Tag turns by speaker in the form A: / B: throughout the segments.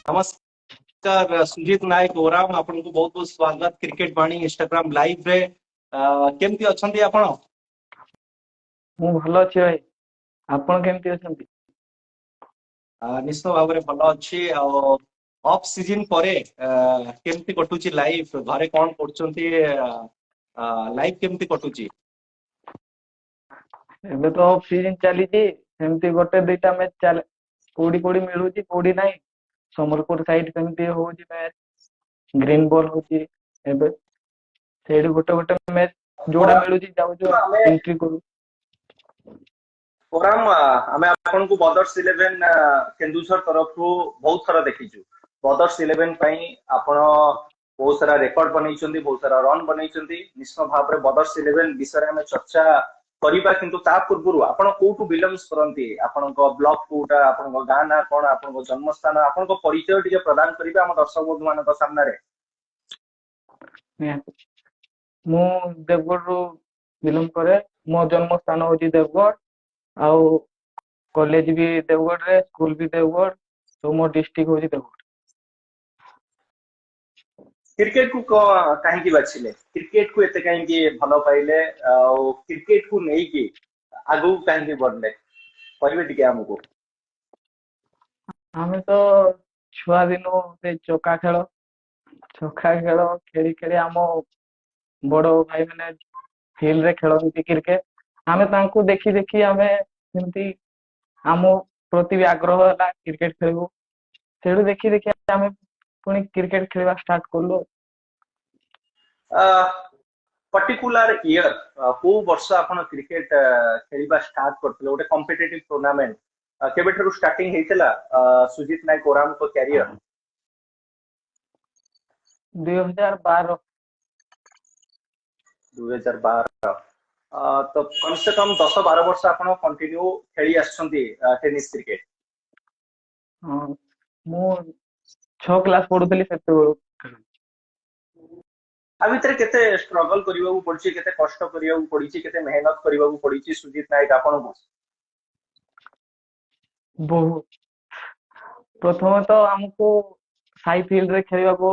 A: नमस्कार सुजीत नायक ओराम आपन को बहुत बहुत स्वागत क्रिकेट बाणी इंस्टाग्राम लाइव रे केमती अछंती आपण
B: ମୁଁ ଭଲ ଅଛି ଭାଇ। ଆପଣ କେମିତି ଅଛନ୍ତି?
A: निश्चित भाव में भल अच्छी ऑफ सीजन परे केमती कटुची लाइफ घरे कौन करछंती लाइफ केमती कटुची
B: ଏବେ ତ ଅଫ୍ ସିଜନ ଚାଲିଛି, ସେମିତି ଗୋଟେ ଦିଟା ମ୍ୟାଚ୍ ଚାଲେ, କୋଉଠି କୋଉଠି ମିଳୁଛି କୋଉଠି ନାହିଁ। ସମ୍ବଲପୁର ସାଇଡ୍ ସେମିତି ହଉଛି ମ୍ୟାଚ୍, ଗ୍ରୀନ ବଲ୍ ହଉଛି ଏବେ, ସେଇଠି ଗୋଟେ ଗୋଟେ ମ୍ୟାଚ୍ ଯୋଉଟା ମିଳୁଛି ଯାଉଛୁ
A: ଆମେ
B: ଏଣ୍ଟ୍ରି କରୁ।
A: ओराम आमे आपन को बदर्स 11 केन्दुझर तरफ बहुत थरा देखिछु बदर्स 11 पई आपण बहुत सारा रेकॉर्ड बनैछंती बहुत सारा रन बनैछंती निश्चित भाव में बदर्स 11 विषय में चर्चा करिबा किंतु ता पूर्वरु आपण कोठु बिलोंग्स करंती आपण को ब्लॉक कोटा आपण को गां ना कोन आपण को जन्म स्थान आपण को परिचय टिके प्रदान करिबा हम दर्शक बंधु मान सामने रे
B: ନିହାତି। ମୁଁ ଦେବଗଡ଼ରୁ ବିଲଙ୍ଗ କରେ। ମୋ ଜନ୍ମ ସ୍ଥାନ ହଉଛି ଦେବଗଡ଼, ଆଉ କଲେଜ ବି ଦେବଗଡ଼ରେ, ସ୍କୁଲ ବି ଦେବଗଡ଼, ତ ମୋ ଡିଷ୍ଟ୍ରିକ୍ଟ ହଉଛି ଦେବଗଡ଼।
A: क्रिकेट को कहीं बाछिले क्रिकेट को एते कहीं भल पाइले क्रिकेट को नहीं कि आगु कहीं बढ़ले कहबे टिके हमको
B: ଆମେ ତ ଛୁଆ ଦିନୁ ସେ ଚକା ଖେଳ ଖେଳି ଖେଳି ଆମ ବଡ ଭାଇ ମାନେ ଫିଲ୍ଡରେ ଖେଳନ୍ତି କ୍ରିକେଟ। ଆମେ ତାଙ୍କୁ ଦେଖି ଦେଖି ଆମେ ସେମିତି ଆମ ପ୍ରତି ବି ଆଗ୍ରହ ହେଲା, କ୍ରିକେଟ ଖେଳିବୁ। ସେଇଠୁ ଦେଖି ଦେଖି ଆମେ ପୁଣି କ୍ରିକେଟ ଖେଳିବା ଷ୍ଟାର୍ଟ କଲୁ।
A: पर्टिकुलर ईयर को वर्ष आपण क्रिकेट खेलिबा स्टार्ट करथिले ओटे कॉम्पिटिटिव टूर्नामेंट केबेठरू स्टार्टिंग हेतिला सुजीत नायक ओराम को कैरियर
B: 2012।
A: 2012 तो कम से कम 10-12 वर्ष आपण कंटिन्यू खेली आछंती टेनिस क्रिकेट
B: ହଁ, ମୁଁ 6 କ୍ଲାस ପଢୁଥିଲି ସେତେବେଳୁ।
A: आ भितर केते स्ट्रगल करिବାକୁ पड़छि केते कष्ट करिବାକୁ पड़छि केते मेहनत करिବାକୁ पड़छि सुजीत नायक आपण को
B: ବହୁତ। ପ୍ରଥମେ ତ ଆମକୁ ସାଇ ଫିଲ୍ଡରେ ଖେଳିବାକୁ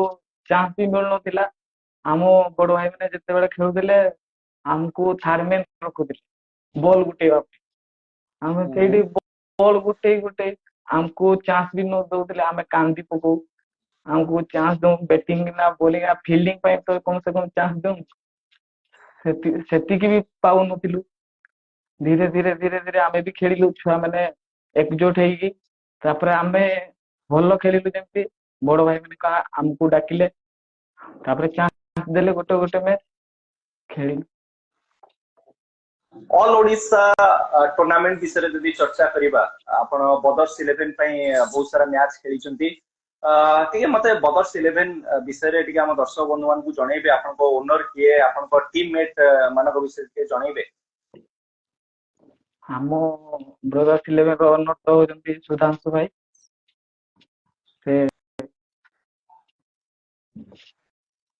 B: ଚାନ୍ସ ବି ମିଳୁନଥିଲା। ଆମ ବଡ ଭାଇ ମାନେ ଯେତେବେଳେ ଖେଳୁଥିଲେ ଆମକୁ ଥାର୍ଡ ମ୍ୟାନ୍ ରଖୁଥିଲେ ବଲ୍ ଗୋଟେଇବା ପାଇଁ। ଆମେ ସେଇଠି ବଲ୍ ଗୋଟେଇ ଗୋଟେଇ ଆମକୁ ଚାନ୍ସ ବି ନ ଦଉଥିଲେ, ଆମେ କାନ୍ଦି ପକଉ। ଆମକୁ ଚାନ୍ସ ଦଉ ବ୍ୟାଟିଂ ନା ବୋଲିଂ ନା ଫିଲ୍ଡିଂ ପାଇଁ ତ କମ ସେ କମ ଚାନ୍ସ ଦଉ। ସେତିକି ବି ପାଉନଥିଲୁ। ଧୀରେ ଧୀରେ ଧୀରେ ଧୀରେ ଆମେ ବି ଖେଳିଲୁ, ଛୁଆ ମାନେ एकजुट ହେଇକି। ତାପରେ ଆମେ ଭଲ ଖେଳିଲୁ, ଯେମିତି ବଡ ଭାଇ ମାନେ ଆମକୁ ଡାକିଲେ, ତାପରେ ଚାନ୍ସ ଦେଲେ ଗୋଟେ ଗୋଟେ ମ୍ୟାଚ୍ ଖେଳିଲୁ।
A: ऑल ओडिशा टूर्नामेंट विषय जदि चर्चा करिबा आपण बदर्स 11 पई बहुत सारा मैच खेलिचंती ठीक है मते बदर्स 11 विषय रे ठीक हम दर्शक बंधु मान को जणैबे आपण को ओनर किए आपण को टीममेट मानक विषय के जणैबे
B: ଆମ ବ୍ରଦର୍ସ 11 ର ଓନର ତ ହଉଛନ୍ତି ସୁଧାଂଶୁ ଭାଇ। ସେ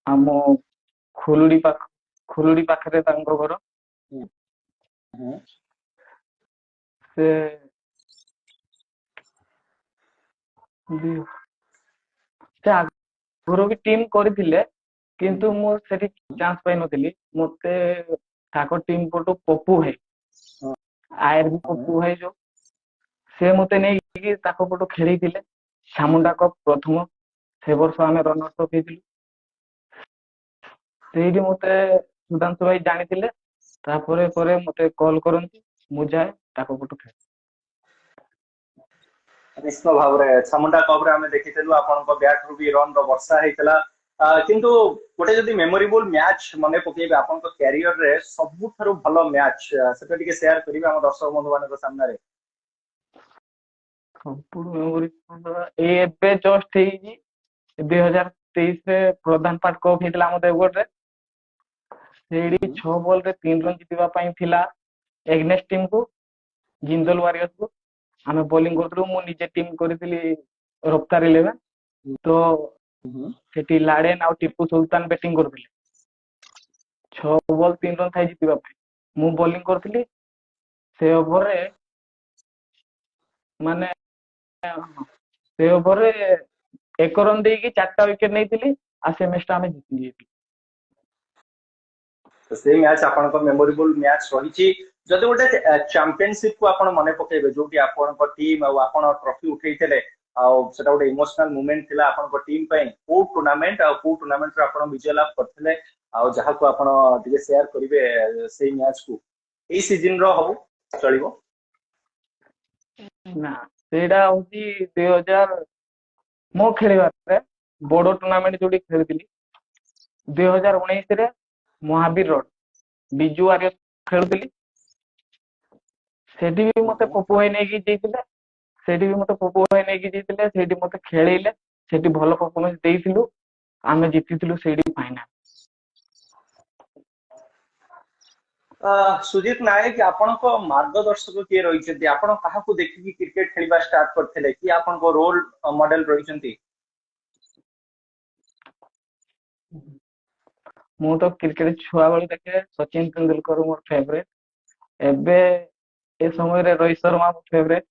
B: ଆମ ଖୁଲୁଡି ପାଖରେ ତାଙ୍କ ଘର। ସେ ସେ ଆଗରୁ ବି ଟିମ୍ କରିଥିଲେ, କିନ୍ତୁ ମୁଁ ସେଠି ଚାନ୍ସ ପାଇନଥିଲି। ମତେ ତାଙ୍କ ଟିମ୍ ପଟୁ ପପୁ ଭାଇ, ଆୟର ବି ପପୁ ଭାଇ ଯୋଉ, ସେ ମତେ ନେଇକି ତାଙ୍କ ପଟୁ ଖେଳିଥିଲେ ସାମୁଣ୍ଡା କପ୍ ପ୍ରଥମ। ସେ ବର୍ଷ ଆମେ ରନର୍ସ ଅପ୍ ହେଇଥିଲୁ। ସେଇଠି ମତେ ସୁଧାଂଶୁ ଭାଇ ଜାଣିଥିଲେ, ତାପରେ ପରେ ମତେ କଲ୍ କରନ୍ତି, ମୁଁ ଯାଏ ତାଙ୍କ ପଟୁ ଖେଳେ।
A: निश्चित भाव में सामुंडा कप रे हमें देखिथिलु आपण को बैट रु भी रन रो वर्षा हेतला किंतु गोटे जदी मेमोरेबल मैच मने पकेबे आपण को कैरियर रे सबु थारु भलो मैच सेटा टिके शेयर करिवे हम दर्शक बंधु मान सामने रे
B: ସବୁଠୁ मेमोरी ଏବେ ଜଷ୍ଟ ହେଇଛି 2023 ରେ ପ୍ରଧାନ ପାଟ କପ୍ ହେଇଥିଲା ଆମ ଦେବଗଡ଼ରେ। ସେଇଠି 6 ବଲ୍ ରେ 3 ରନ୍ ଜିତିବା ପାଇଁ ଥିଲା ଏଗନେଷ୍ଟ ଟିମ୍ କୁ, ଜିନ୍ଦଲ ୱାରିୟର୍ସ କୁ। ଆମେ ବୋଲିଂ କରୁଥିଲୁ, ମୁଁ ନିଜେ ଟିମ୍ କରିଥିଲି ରଫତାର 11। ତ ସେଠି ଲାଡେନ ଆଉ ଟିପୁ ସୁଲତାନ ବ୍ୟାଟିଂ କରୁଥିଲେ। 6 ବଲ୍ 3 ରନ୍ ଥାଇ ଜିତିବା ପାଇଁ ମୁଁ ବୋଲିଂ କରୁଥିଲି। ସେ ଓଭରରେ ମାନେ ସେ ଓଭରରେ ଏକ ରନ୍ ଦେଇକି 4ଟା ୱିକେଟ ନେଇଥିଲି ଆଉ ସେ ମ୍ୟାଚ୍ ଟା ଆମେ ଜିତି ଯାଇଥିଲୁ।
A: ତ ସେଇ ମ୍ୟାଚ୍ ଆପଣଙ୍କ ମେମୋରେବୁଲ ମ୍ୟାଚ୍ ରହିଛି। ଯଦି ଗୋଟେ ଚାମ୍ପିୟନସିପ କୁ ଆପଣ ମନେ ପକେଇବେ ଯୋଉଠି ଆପଣଙ୍କ ଟିମ୍ ଆଉ ଆପଣ ଟ୍ରଫି ଉଠେଇଥିଲେ ଆଉ ସେଟା ଗୋଟେ ଇମୋସନାଲ ମୁଭମେଣ୍ଟ ଥିଲା ଆପଣଙ୍କ ଟିମ୍ ପାଇଁ, କୋଉ ଟୁର୍ଣ୍ଣାମେଣ୍ଟ ଆଉ କୋଉ ଟୁର୍ଣ୍ଣାମେଣ୍ଟରେ ଆପଣ ବିଜୟ ଲାଭ କରିଥିଲେ ଆଉ ଯାହାକୁ ଆପଣ ଟିକେ ସେୟାର କରିବେ ସେଇ ମ୍ୟାଚ୍ କୁ, ଏଇ ସିଜନ ର ହଉ ଚଳିବ?
B: ନା ସେଇଟା ହଉଛି 2000 ମୋ ଖେଳିବାରେ ବଡ ଟୁର୍ଣ୍ଣାମେଣ୍ଟ ଯୋଉଠି ଖେଳିଥିଲି 2019ରେ ମହାବୀର ରୋଡ ବିଜୁ ୱାରିୟର ଖେଳୁଥିଲି। ସେଠି ବି ମତେ ପପୁ ଭାଇ ନେଇକି ଯାଇଥିଲେ। ସେଇଠି ମତେ ଖେଳେଇଲେ, ସେଠି ଭଲ ପରଫର୍ମାନ୍ସ ଦେଇଥିଲୁ, ଆମେ ଜିତିଥିଲୁ ସେଇଠି ଫାଇନାଲ।
A: ସୁଜିତ ନାୟକ ଆପଣଙ୍କ ମାର୍ଗଦର୍ଶକ କିଏ ରହିଛନ୍ତି? ଆପଣ କାହାକୁ ଦେଖିକି କ୍ରିକେଟ ଖେଳିବା ଷ୍ଟାର୍ଟ କରିଥିଲେ? କିଏ ଆପଣଙ୍କ ରୋଲ ମଡେଲ ରହିଛନ୍ତି?
B: ମୁଁ ତ କ୍ରିକେଟ ଛୁଆବେଳୁ ଦେଖେ, ସଚିନ ତେନ୍ଦୁଲକର ମୋର ଫେଭରେଟ। ଏବେ ଏ ସମୟରେ ରୋହିତ ଶର୍ମା ମୋ ଫେଭରେଟ।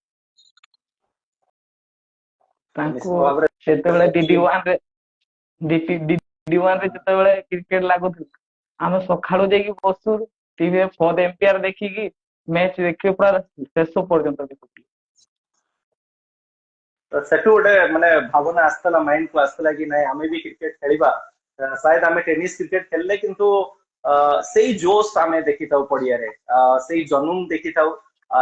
B: ତାଙ୍କୁ
A: ନିଶ୍ଚିତ ଭାବରେ
B: ସେତେବେଳେ
A: ସଚିନ
B: ଡିଡି ୱାନ ରେ ଯେତେବେଳେ କ୍ରିକେଟ ଲାଗୁଥିଲା, ଆମେ ସକାଳୁ ଯାଇକି ବସୁ ଟିଭିରେ ଫଦ ଏମ୍ପିଆର ଦେଖିକି ମ୍ୟାଚ ଦେଖିକି ପୁରା ଶେଷ ପର୍ଯ୍ୟନ୍ତ ଦେଖୁଥିଲୁ।
A: ସେଠୁ ଗୋଟେ ମାନେ ଭାବନା ଆସିଥିଲା ମାଇଣ୍ଡ କୁ ଆସିଥିଲା କି ନାଇଁ ଆମେ ବି କ୍ରିକେଟ ଖେଳିବା। ସାୟଦ ଆମେ ଟେନିସ କ୍ରିକେଟ ଖେଳିଲେ କିନ୍ତୁ ସେଇ ଜୋସ୍ ଆମେ ଦେଖିଥାଉ ପଡିଆରେ, ସେଇ ଜନୁନ ଦେଖିଥାଉ।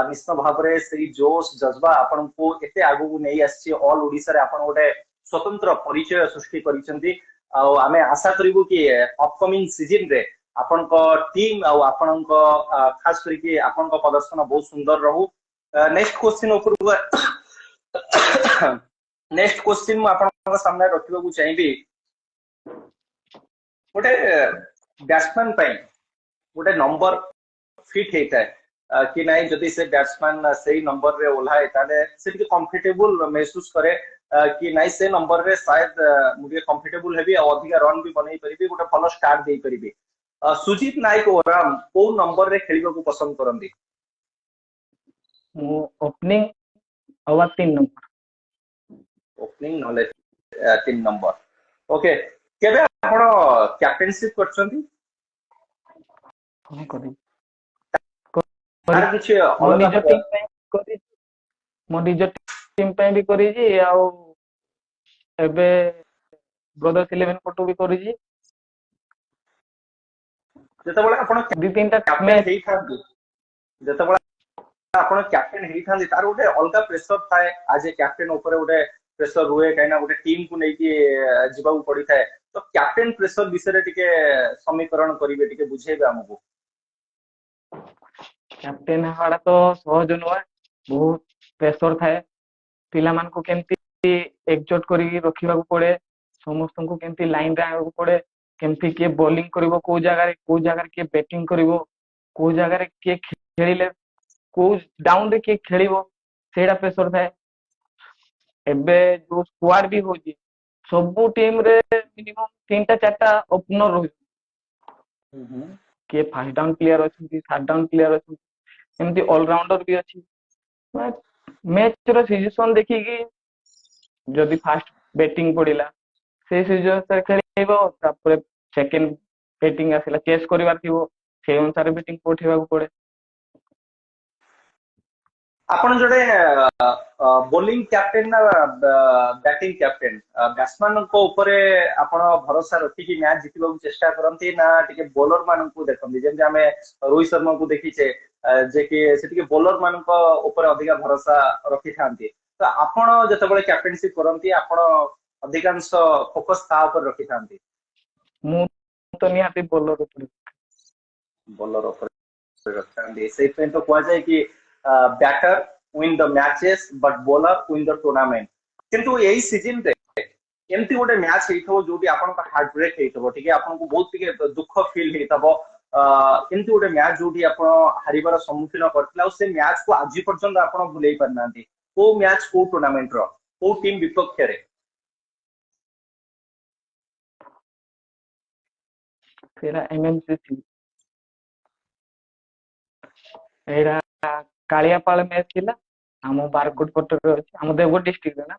A: ନିଶ୍ଚିତ ଭାବରେ ସେଇ ଜୋସ୍ ଜଜବା ଆପଣଙ୍କୁ ଏତେ ଆଗକୁ ନେଇ ଆସିଛି, ଅଲ ଓଡିଶାରେ ଆପଣ ଗୋଟେ ସ୍ୱତନ୍ତ୍ର ପରିଚୟ ସୃଷ୍ଟି କରିଛନ୍ତି। ଆଉ ଆମେ ଆଶା କରିବୁ କି ଅପକମିଂ ସିଜନ ରେ ଆପଣଙ୍କ ଟିମ୍ ଆଉ ଆପଣଙ୍କ ଖାସ କରିକି ଆପଣଙ୍କ ପ୍ରଦର୍ଶନ ବହୁତ ସୁନ୍ଦର ରହୁ। ନେକ୍ସଟ କ୍ୱେଶ୍ଚିନ ଉପରକୁ ନେକ୍ସଟ କ୍ୱେଶ୍ଚିନ ମୁଁ ଆପଣଙ୍କ ସାମ୍ନାରେ ରଖିବାକୁ ଚାହିଁବି। ଗୋଟେ ବ୍ୟାଟ୍ସମ୍ୟାନ ପାଇଁ ଗୋଟେ ନମ୍ବର ଫିଟ୍ ହେଇଥାଏ कि नहीं, जदि से बैट्समैन से नंबर रे ओल्हाए ताले से टिके कंफर्टेबल महसूस करे कि नहीं से नंबर रे शायद मुझे कंफर्टेबल हेबी और अधिक रन भी बनई परिबी, गोटे भलो स्टार्ट देई परिबी। सुजीत नायक ओराम को नंबर रे खेलिबा को पसंद करंदी?
B: ମୁଁ ଓପନିଂ ଆଉ 3 number.
A: Opening knowledge 3 number. Okay, केबे आपण कैप्टेनशिप करछंती?
B: କଣ କରିବି,
A: तार किछि
B: ମୋ
A: अलग
B: ନିଜ ଟିମ୍ ପାଇଁ କରିଛି, ମୋ ନିଜ ଟିମ୍ ପାଇଁ ବି କରିଛି ଆଉ ଏବେ ବ୍ରଦର୍ସ 11 ପଟୁ ବି କରିଛି।
A: ଯେତେବେଳେ ଆପଣ
B: 2-3ଟା
A: କ୍ୟାପ୍ଟେନ
B: ମ୍ୟାଚ୍
A: ହେଇଥାନ୍ତି, ଯେତେବେଳେ ଆପଣ କ୍ୟାପ୍ଟେନ ହେଇଥାନ୍ତି ତାର ଗୋଟେ ଅଲଗା ପ୍ରେସର ଥାଏ। ଆଜ ଏ କ୍ୟାପ୍ଟେନ ଉପରେ ଗୋଟେ ପ୍ରେସର ରୁହେ, କାହିଁକି ନା ଗୋଟେ ଟିମ୍ କୁ ନେଇକି ଯିବାକୁ ପଡିଥାଏ। ତ କ୍ୟାପ୍ଟେନ ପ୍ରେସର ବିଷୟରେ ଟିକେ ସମୀକରଣ କରିବେ, ଟିକେ ବୁଝେଇବେ ଆମକୁ।
B: କ୍ୟାପ୍ଟେନ ହେବାଟା ତ ସହଜ ନୁହେଁ, ବହୁତ ପ୍ରେସର ଥାଏ। ପିଲାମାନଙ୍କୁ କେମିତି ଏକଜୁଟ କରିକି ରଖିବାକୁ ପଡେ, ସମସ୍ତଙ୍କୁ କେମିତି ଲାଇନରେ ଆଣିବାକୁ ପଡେ, କେମିତି କିଏ ବୋଲିଂ କରିବ, କୋଉ ଜାଗାରେ କିଏ ବ୍ୟାଟିଂ କରିବ, କୋଉ ଜାଗାରେ କିଏ ଖେଳିଲେ କୋଉ ଡାଉନ ରେ କିଏ ଖେଳିବ, ସେଇଟା ପ୍ରେସର ଥାଏ। ଏବେ ଯୋଉ ସ୍କ୍ୱାଡ ବି ହଉଛି ସବୁ ଟିମ ରେ ମିନିମମ୍ 3ଟା 4ଟା ଓପନର ରହୁଛି। କିଏ ଫାର୍ଷ୍ଟ ଡାଉନ୍ ପ୍ଲେୟାର ଅଛନ୍ତି, ଥାର୍ଡ ଡାଉନ୍ ପ୍ଲେୟାର ଅଛନ୍ତି, ଏମିତି ଅଲରାଉଣ୍ଡର ବି ଅଛି। ମ୍ୟାଚ ର ସିଚୁଏସନ ଦେଖିକି ଯଦି ଫାଷ୍ଟ ବ୍ୟାଟିଂ ପଡିଲା ସେଇ ସିଚୁଏସନରେ ଖେଳିବ, ତାପରେ ସେକେଣ୍ଡ ବ୍ୟାଟିଂ ଆସିଲା ଚେସ୍ କରିବାର ଥିବ, ସେଇ ଅନୁସାରେ ବ୍ୟାଟିଂ ପଠେଇବାକୁ ପଡେ।
A: ଆପଣ ଜଣେ ବୋଲିଂ କ୍ୟାପ୍ଟେନ ନା ବ୍ୟାଟିଂ କ୍ୟାପ୍ଟେନ? ବ୍ୟାଟ୍ସମ୍ୟାନଙ୍କ ଉପରେ ଆପଣ ଭରସା ରଖିକି ମ୍ୟାଚ ଜିତିବାକୁ ଚେଷ୍ଟା କରନ୍ତି ନା ଟିକେ ବୋଲର ମାନଙ୍କୁ ଦେଖନ୍ତି? ଯେମିତି ଆମେ ରୋହିତ ଶର୍ମାଙ୍କୁ ଦେଖିଛେ ଯେ କି ସେ ଟିକେ ବୋଲର ମାନଙ୍କ ଉପରେ ଅଧିକା ଭରସା ରଖିଥାନ୍ତି। ତ ଆପଣ ଯେତେବେଳେ କ୍ୟାପ୍ଟେନସିପ କରନ୍ତି ଆପଣ ଅଧିକାଂଶ ଫୋକସ ତା ଉପରେ ରଖିଥାନ୍ତି?
B: ମୁଁ ତ ନିହାତି ବୋଲର ଉପରେ।
A: ବୋଲର ଉପରେ ରଖିଥାନ୍ତି। ସେଇଥିପାଇଁ ତ କୁହାଯାଏ କି batter win the matches but bowler win the tournament. କିନ୍ତୁ ଏଇ ସିଜନ ରେ ଏମିତି ଗୋଟେ ମ୍ୟାଚ ହେଇଥିବ ଯୋଉଠି ଆପଣଙ୍କ ହାର୍ଟ ବ୍ରେକ୍ ହେଇଥିବ, ଟିକେ ଆପଣଙ୍କୁ ବହୁତ ଟିକେ ଦୁଃଖ ଫିଲ୍ ହେଇଥିବ, ଏମିତି ଗୋଟେ ମ୍ୟାଚ ଯୋଉଠି ଆପଣ ହାରିବାର ସମ୍ମୁଖୀନ କରିଥିଲେ ଆଉ ସେ ମ୍ୟାଚ କୁ ଆଜି ପର୍ଯ୍ୟନ୍ତ ଆପଣ ଭୁଲେଇ ପାରିନାହାନ୍ତି, କୋଉ ମ୍ୟାଚ କୋଉ ଟୁର୍ଣ୍ଣାମେଣ୍ଟ ର କୋଉ ଟିମ୍ ବିପକ୍ଷରେ?
B: ସେଇଟା MNC ଏଇଟା କାଳିଆପାଳ ମ୍ୟାଚ ଥିଲା, ଆମ ବାରକୋଟ ପଟରେ ଅଛି, ଆମ ଦେବଗଡ଼ ଡିଷ୍ଟ୍ରିକ୍ଟରେ ନା।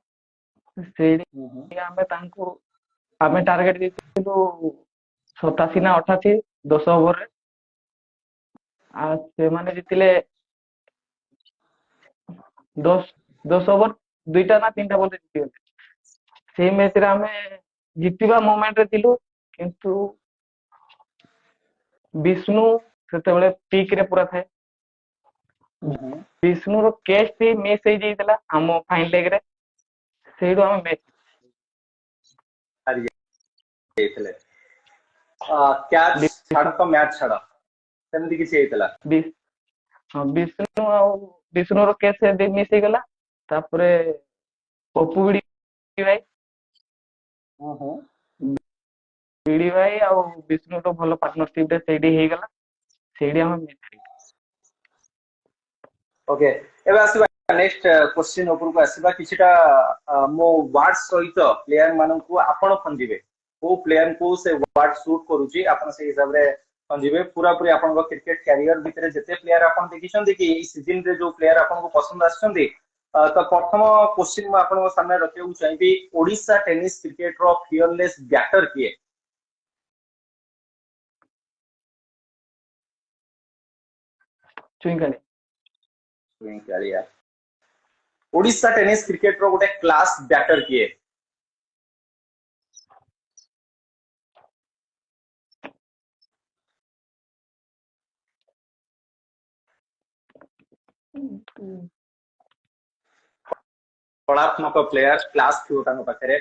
B: ସେଇଠି ଆମେ ଟାର୍ଗେଟ ଦେଇଥିଲୁ 87 ନା 88 10 ଓଭରରେ, ଆଉ ସେମାନେ ଜିତିଲେ 10 ଓଭର 2ଟା ନା 3ଟା ବଲରେ ଜିତିଗଲେ। ସେଇ ମ୍ୟାଚରେ ଆମେ ଜିତିବା ମୋମେଣ୍ଟରେ ଥିଲୁ, କିନ୍ତୁ ବିଷ୍ଣୁ ସେତେବେଳେ ପିକରେ ପୁରା ଥାଏ। ବିଷ୍ଣୁର କ୍ୟାଚ୍ ଟି ମିସ୍ ହେଇଯାଇଥିଲା ଆମ ଫାଇନ୍ ଲେଗରେ, ସେଇଠୁ ଆମେ ମ୍ୟାଚ୍
A: ହାରି ଯାଇଥିଲେ। କ୍ୟାଚ୍ ଛାଡ ତ ମ୍ୟାଚ୍ ଛାଡ, ସେମିତି କିଛି ହେଇଥିଲା।
B: ବିଷ୍ଣୁର କ୍ୟାଚ୍ ସେମିତି ମିସ୍ ହେଇଗଲା। ତାପରେ ପପୁ ବିଡି ଭାଇ ଆଉ ବିଷ୍ଣୁର ଭଲ ପାର୍ଟନରସିପ ରେ ସେଇଠି ହେଇଗଲା, ସେଇଠି ଆମେ ମ୍ୟାଚ୍ ହାରିଗଲୁ।
A: ओके एबे आसीबा नेक्स्ट क्वेश्चन उपरକୁ ଆସିବା। किछिटा मो वार्ड सहित प्लेयर माननकु आपण खंजिबे को प्लेयर को से वार्ड शूट करूची, आपण से हिसाब रे खंजिबे। पूरा पूरी आपण को क्रिकेट कैरियर भितरे जते प्लेयर आपण देखिछन्ती कि ई सीजन रे जो प्लेयर आपण को पसंद आछन्ती, तो प्रथम क्वेश्चन म आपण को सामने रखियो चाहिबी, ओडिशा टेनिस क्रिकेट रो फियरलेस बैटर किए? चुईंकालिया। ओडिशा टेनिस क्रिकेट रो गोटे क्लास बैटर किए? कलात्मक प्लेयर क्लास थियो तांको पाखरे।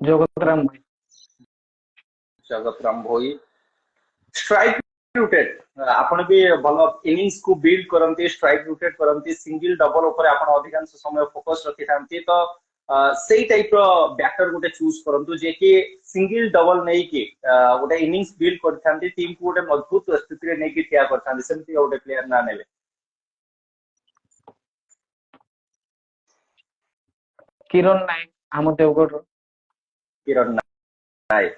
B: जगतराम भाई।
A: जगतराम भाई स्ट्राइक रोटेट आपण भी भलो इनिंग्स को बिल्ड करंती, स्ट्राइक रोटेट करंती, सिंगल डबल ऊपर आपण अधिकांश समय फोकस रखि थांती, तो सेही टाइप रो बैटर गोटे चूज करंतु जे कि सिंगल डबल नै कि गोटे इनिंग्स बिल्ड करथांती, टीम को गोटे मजबूत स्थिति रे नै कि ठिया करथांती, सेमती गोटे प्लेयर ना नेले?
B: किरण नायक आम देवगढ़।
A: किरण नायक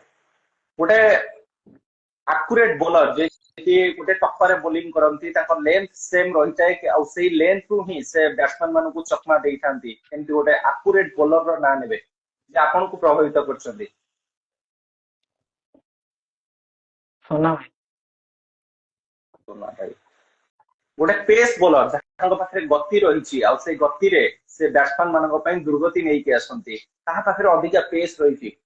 A: गोटे एक्यूरेट बॉलर जे कि गोटे टप्पर बॉलिंग करंती, ताको लेंथ सेम रहि जाय कि आ सेही लेंथ रु ही से बैट्समैन मानु को चकमा देई थांती, एंती गोटे एक्यूरेट बॉलर रो ना नेबे जे आपन को प्रभावित करछन्ती?
B: सोना भाई।
A: सोना भाई गोटे पेस बॉलर जहां पाखरे गति रहिछि, आ से गति रे से बैट्समैन मानक पई दुर्गति नै कि आसंती, ताहा पाखरे अधिका पेस रहिछि?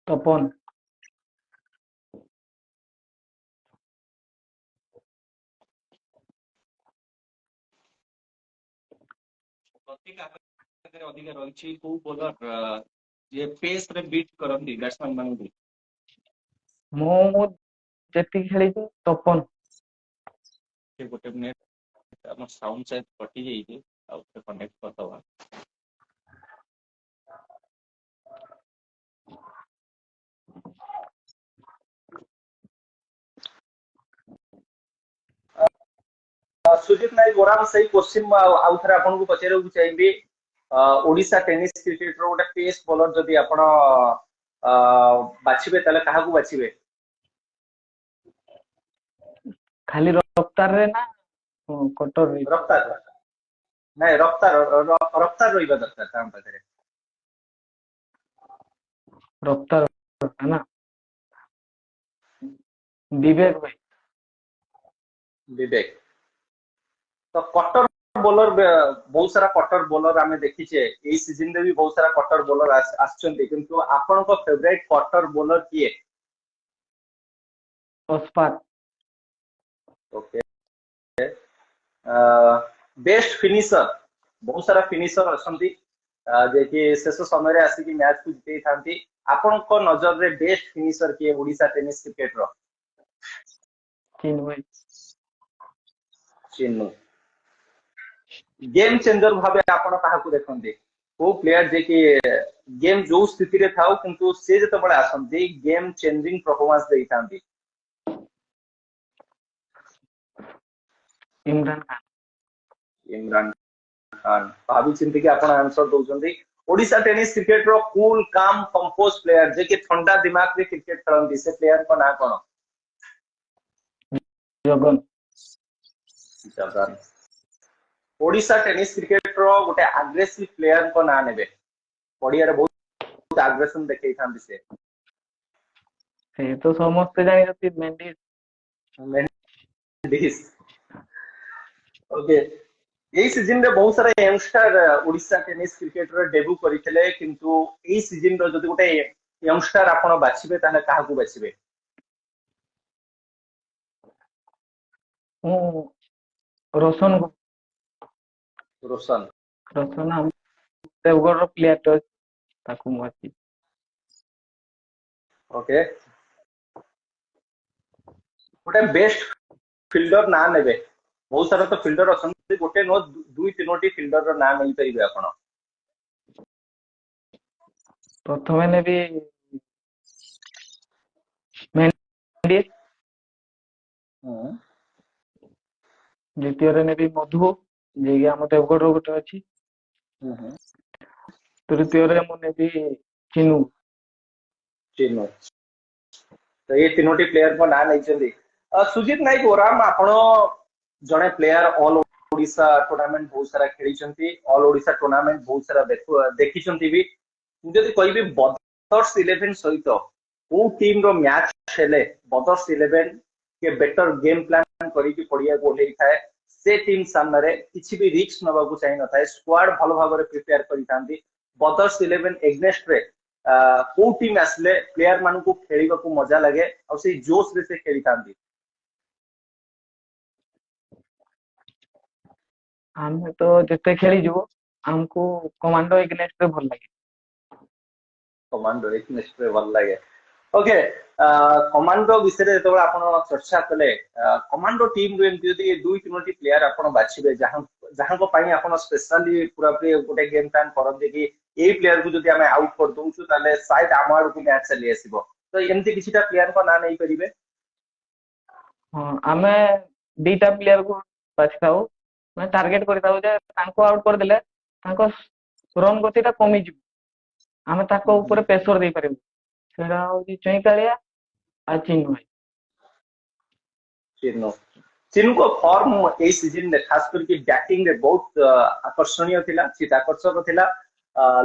B: तपन।
A: अधिका रहिछि को बॉलर जे पेस रे बीट करंती बैट्समैन मानक?
B: मो जेति खेली तपन।
A: से गोटे मिनिट हमर साउंड शायद कटि जाइए, आ उसे कनेक्ट कर दवा। सुजित नायक गोराम सही क्वेश्चन आउ थरा आपन को पचेरे को चाहिबी, ओडिशा टेनिस क्रिकेट रो गोटे पेस बॉलर जदी आपण बाछिबे तले काहा को बाछिबे?
B: खाली रफ्तार रे ना कटर रे?
A: रफ्तार नहीं, रफ्तार रहिबा दरकार ताम पाखरे।
B: रफ्तार है ना विवेक भाई।
A: विवेक तो कटर बॉलर बहुत सारा कटर बॉलर आमे देखिछे, एई सीजन रे भी बहुत सारा कटर बॉलर आछन्ती, किंतु आपन को फेवरेट कटर बॉलर किए?
B: अस्पात।
A: ओके बेस्ट फिनिशर बहुत सारा फिनिशर अछन्ती जे कि शेष समय रे आसी कि मैच को जितै थांती, आपन को नजर रे बेस्ट फिनिशर किए ओडिशा टेनिस क्रिकेट रो?
B: चिन्नु भाई।
A: चिन्नु गेम चेंजर भाबे आपण काहा को देखन्ते? को प्लेयर जे कि गेम जो स्थिति रे थाउ किंतु से जते बडा आसन्ती गेम चेंजिंग परफॉर्मेंस देई थांती?
B: इमरान खान।
A: इमरान खान भाभी चिंती के आपण आंसर दउचंदी ओडिशा टेनिस क्रिकेट रो कूल काम कंपोज प्लेयर जे कि ठंडा दिमाग रे क्रिकेट खेलंदी से प्लेयर को ना कोन
B: जगन
A: जगन ओडिशा टेनिस क्रिकेट रो गोटे एग्रेसिव प्लेयर को ना नेबे पडिया रे बहुत एग्रेशन देखै थांदी से
B: से तो समस्त जानी जति मेंडिस
A: मेंडिस ओके यही सीजन रे बहुत सारा यंगस्टर ओडिशा टेनिस क्रिकेट रे डेब्यू करितले किंतु एई सीजन रो जदि गोटे यंगस्टर आपण बाछिबे ताले काहाकू बाछिबे
B: हूँ रोशन
A: रोशन
B: रोशन हम देवगढ़ रो प्लेयर तो ताकू मची
A: ओके गोटे बेस्ट फिल्डर ना नेबे बहुत सारा तो फिल्डर अछन गोटे नो दुई तीनोटी फिल्डर रो नाम नेई परिबे आपण
B: प्रथमे ने भी मेंडिस द्वितीय ने भी मधु जे कि हम देवगढ़ रो गोटे अछि तृतीय रे मने भी चिनू
A: चिन्ह तो ये तीनोटी प्लेयर को ना नहीं चंदी सुजीत नायक ओराम आपण जने प्लेयर ऑल ओडिशा टूर्नामेंट बहुत सारा खेली चंती ऑल ओडिशा टूर्नामेंट बहुत सारा देखि चंती भी जदि कहबे बदर्स 11 सहित को टीम रो मैच हेले बदर्स 11 के बेटर गेम प्लान करी कि पड़िया को ओले थाए से टीम सामने रे किछि भी रिस्क नबा को चाहि न थाए स्क्वाड भलो भाबरे प्रिपेयर करी थांती बदर्स 11 एग्नेस्ट रे को टीम आसले प्लेयर मान को खेलिबा को मजा लगे और से जोश रे से खेली थांती
B: हम तो जिते खेली जो हमको कमांडो एग्नेस्ट रे भल लगे
A: कमांडो एग्नेस्ट रे भल लगे ओके कमांडो विषय रे तो आपण चर्चा कले कमांडो टीम रे एमती यदि दुई तीनोटी प्लेयर आपण बाछिबे जहां को पाई आपण स्पेशली पूरा पूरी गोटे गेम प्लान करते कि ए प्लेयर को जदि हमें आउट कर दउछु ताले साइड आमार को मैच चली आसीबो तो एमती किछिटा प्लेयर को ना नहीं परिबे
B: हां हमें दीटा प्लेयर को बाछताऊ मैं टारगेट करताऊ जे तांको आउट कर देले तांको रन गतिटा कमी जिवो हमें ताको ऊपर प्रेशर दे पारिबो सेरा होची चैकालिया आ चिन्ह भाई
A: चिन्ह को फॉर्म ए सीजन में खास करके बैटिंग रे बहुत आकर्षणीय थिला चित आकर्षक थिला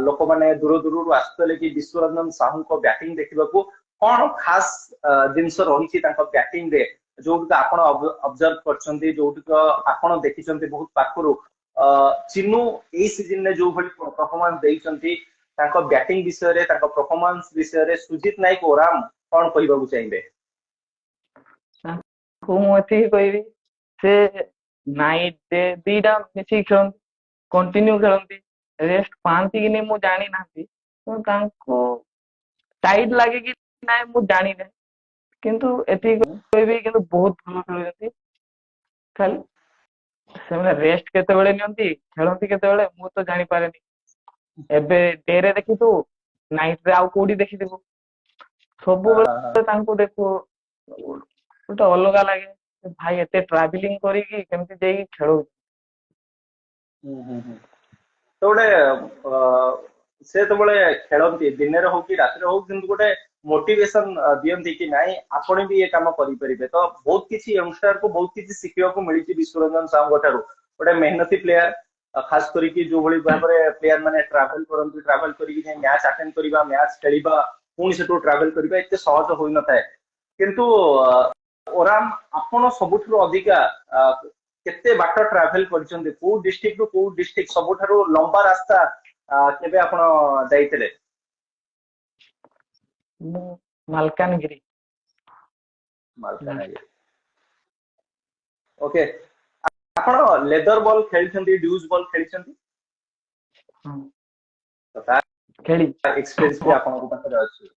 A: लोक माने दूर दूर आस्तले कि विश्वरंजन साहू को बैटिंग देखिबा को कोन खास जिंस रहिछि तांको बैटिंग रे जोट आपण ऑब्जर्व करछन्ती जोट आपण देखिछन्ती बहुत पाखरु चिन्नु ए सीजन ने जो भली परफॉर्मेंस देइछन्ती तांको बैटिंग विषय रे तांको परफॉर्मेंस विषय रे सुजीत नायक ओराम कोन कहिबा को चाहिबे
B: को मथि कहबी से नाइट डे दीटा मिसी खेल कंटिन्यू खेलती रेस्ट पांती कि नहीं मु जानी नाती तो तांको टाइट लागे कि नाय मु जानी नै किंतु एति कहबी किंतु बहुत भलो खेलती खाली से रेस्ट केते बेले नियंती खेलती केते बेले मु तो जानी पारेनी एबे डे रे देखि तू नाइट रे आउ कोडी देखि देबो सब बेले तांको देखो गोटे अलगा लगे भाई एते ट्रावेलिंग करी कि केमती जाई खेलो
A: तो गोटे से तो बड़े खेलती दिन रे हो कि रात रे हो किंतु गोटे मोटिवेशन दियंती कि नाही आपण भी ये काम करि परिबे तो बहुत किछि यंगस्टर को बहुत किछि सिखियो को मिली विश्वरंजन साहू गठारू गोटे मेहनती प्लेयर खास करी कि जो भली भाबरे प्लेयर माने ट्रैवल करंती ट्रैवल करी कि मैच अटेंड करिबा मैच खेलिबा पुनी सेटू ट्रैवल करिबा एते सहज होई न थाए किंतु ओराम आपण सबुठरो अधिका केते बाट ट्रैवल करछन्ते को डिस्ट्रिक्ट रो को डिस्ट्रिक्ट सबुठारो लंबा रास्ता केबे आपण जाइतले
B: मालकानगिरी
A: मालकानगिरी ओके आपण लेदर बॉल खेलछन्ती ड्यूज बॉल खेलछन्ती
B: हां
A: तथा
B: खेली
A: एक्सपीरियंस भी आपण को पाखरे अछि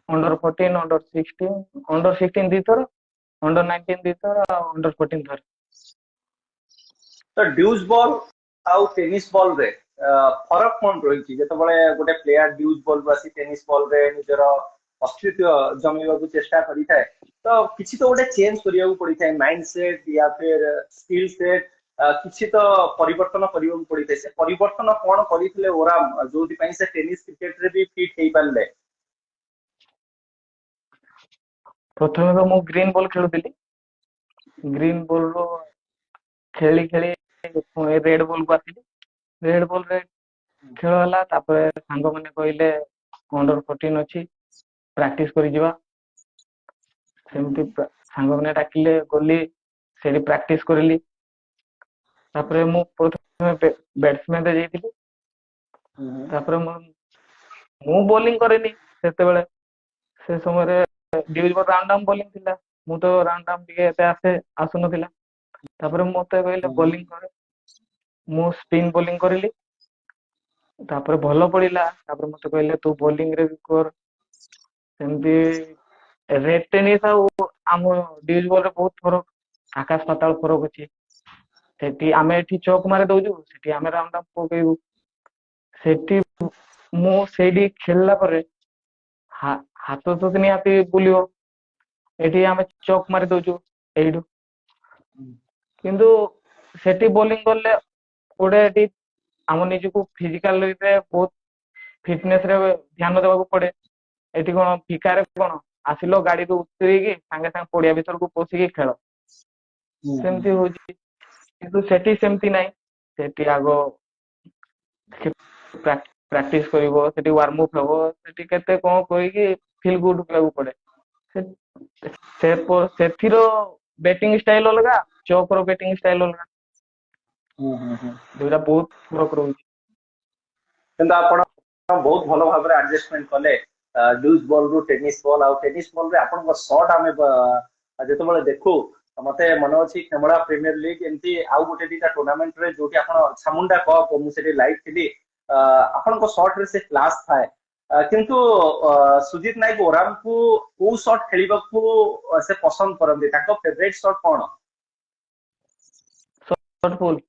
B: अंडर 14 अंडर 16 अंडर 16 दी थर अंडर 19 दी थर अंडर 14 थर
A: तो ड्यूज बॉल आउ टेनिस बॉल रे फरक कोन रही छी जते बळे गोटे प्लेयर ड्यूज बॉल बासी टेनिस बॉल रे निजर अस्तित्व जमीवा चेष्टा करिଥାଏ तो किसी तो गोटे चेंज करिया पड़ी थाए माइंड सेट या फिर स्किल सेट किसी तो परिवर्तन करिया पड़ी थाए से परिवर्तन कोन करिथिले ओराम जोथि पई से टेनिस क्रिकेट रे भी फिट हेई पारले
B: प्रथमे तो मु ग्रीन बॉल खेलुଥିଲି ग्रीन बॉल रो खेली खेली रेड बॉल को आसिली रेड बॉल रे खेल होला तापर सांग माने कहले अंडर 14 अछि प्रैक्टिस करि जिवा सेमती सांग माने डाकिले गली सेडी प्रैक्टिस करली तापर मु प्रथमे बैट्समैन रे जाइतिली तापर मु बॉलिंग करेनी सेते बेले से समय रे ड्यूज पर राउंड बॉलिंग थिला मु तो राउंड टिके एते आसु नथिला तापर मते कहले बॉलिंग करे मु स्पिन बॉलिंग करली तापर भलो पड़िला तापर मते कहले तू बॉलिंग रे भी कर सेमती रेड टेनिस आम ड्यूज बॉल रे बहुत फरक आकाश पाताल फरक अछि सेठी आमे एठी चौक मारे दउजु सेठी आमे राउंड पकेबु सेठी मु सेडी खेलला परे हाथ तो निहाती बुलियो एठी आमे चौक मारी दउजु एइडु किंतु सेठी बॉलिंग करले ओडे एठी आम निजको फिजिकल रे बहुत फिटनेस रे ध्यान देबाक पड़े एठी कोन फिकारे कोन आसिलो गाड़ी रो उतरी की संगे संगे पड़िया भीतर को पसी की खेल सेमती होजी किंतु सेठी सेमती नाही सेठी आगो प्रैक्टिस करिवो सेठी वार्म अप हेबो सेठी केते कोन कोइ की फील गुड लागू पड़े सेथिरो बैटिंग स्टाइल अलगा चौक रो बैटिंग स्टाइल अलगा दुइटा बहुत फरक रहुची
A: किंतु आपण बहुत भलो भाबरे एडजस्टमेंट कले ड्यूज बॉल रु टेनिस बॉल आ टेनिस बॉल रे आपण शॉट आमे जेते बेले देखु मते मन अछि खेमड़ा प्रीमियर लीग एमती आउ गोटे दीटा टूर्नामेंट रे जोटी आपण छामुंडा कप मु सेठी लाइव थिली आपण को शॉट रे से क्लास थाए किंतु सुजीत नायक ओराम को शॉट खेलिबा को से पसंद करंदी ताको फेवरेट शॉट कोन
B: शॉट फुल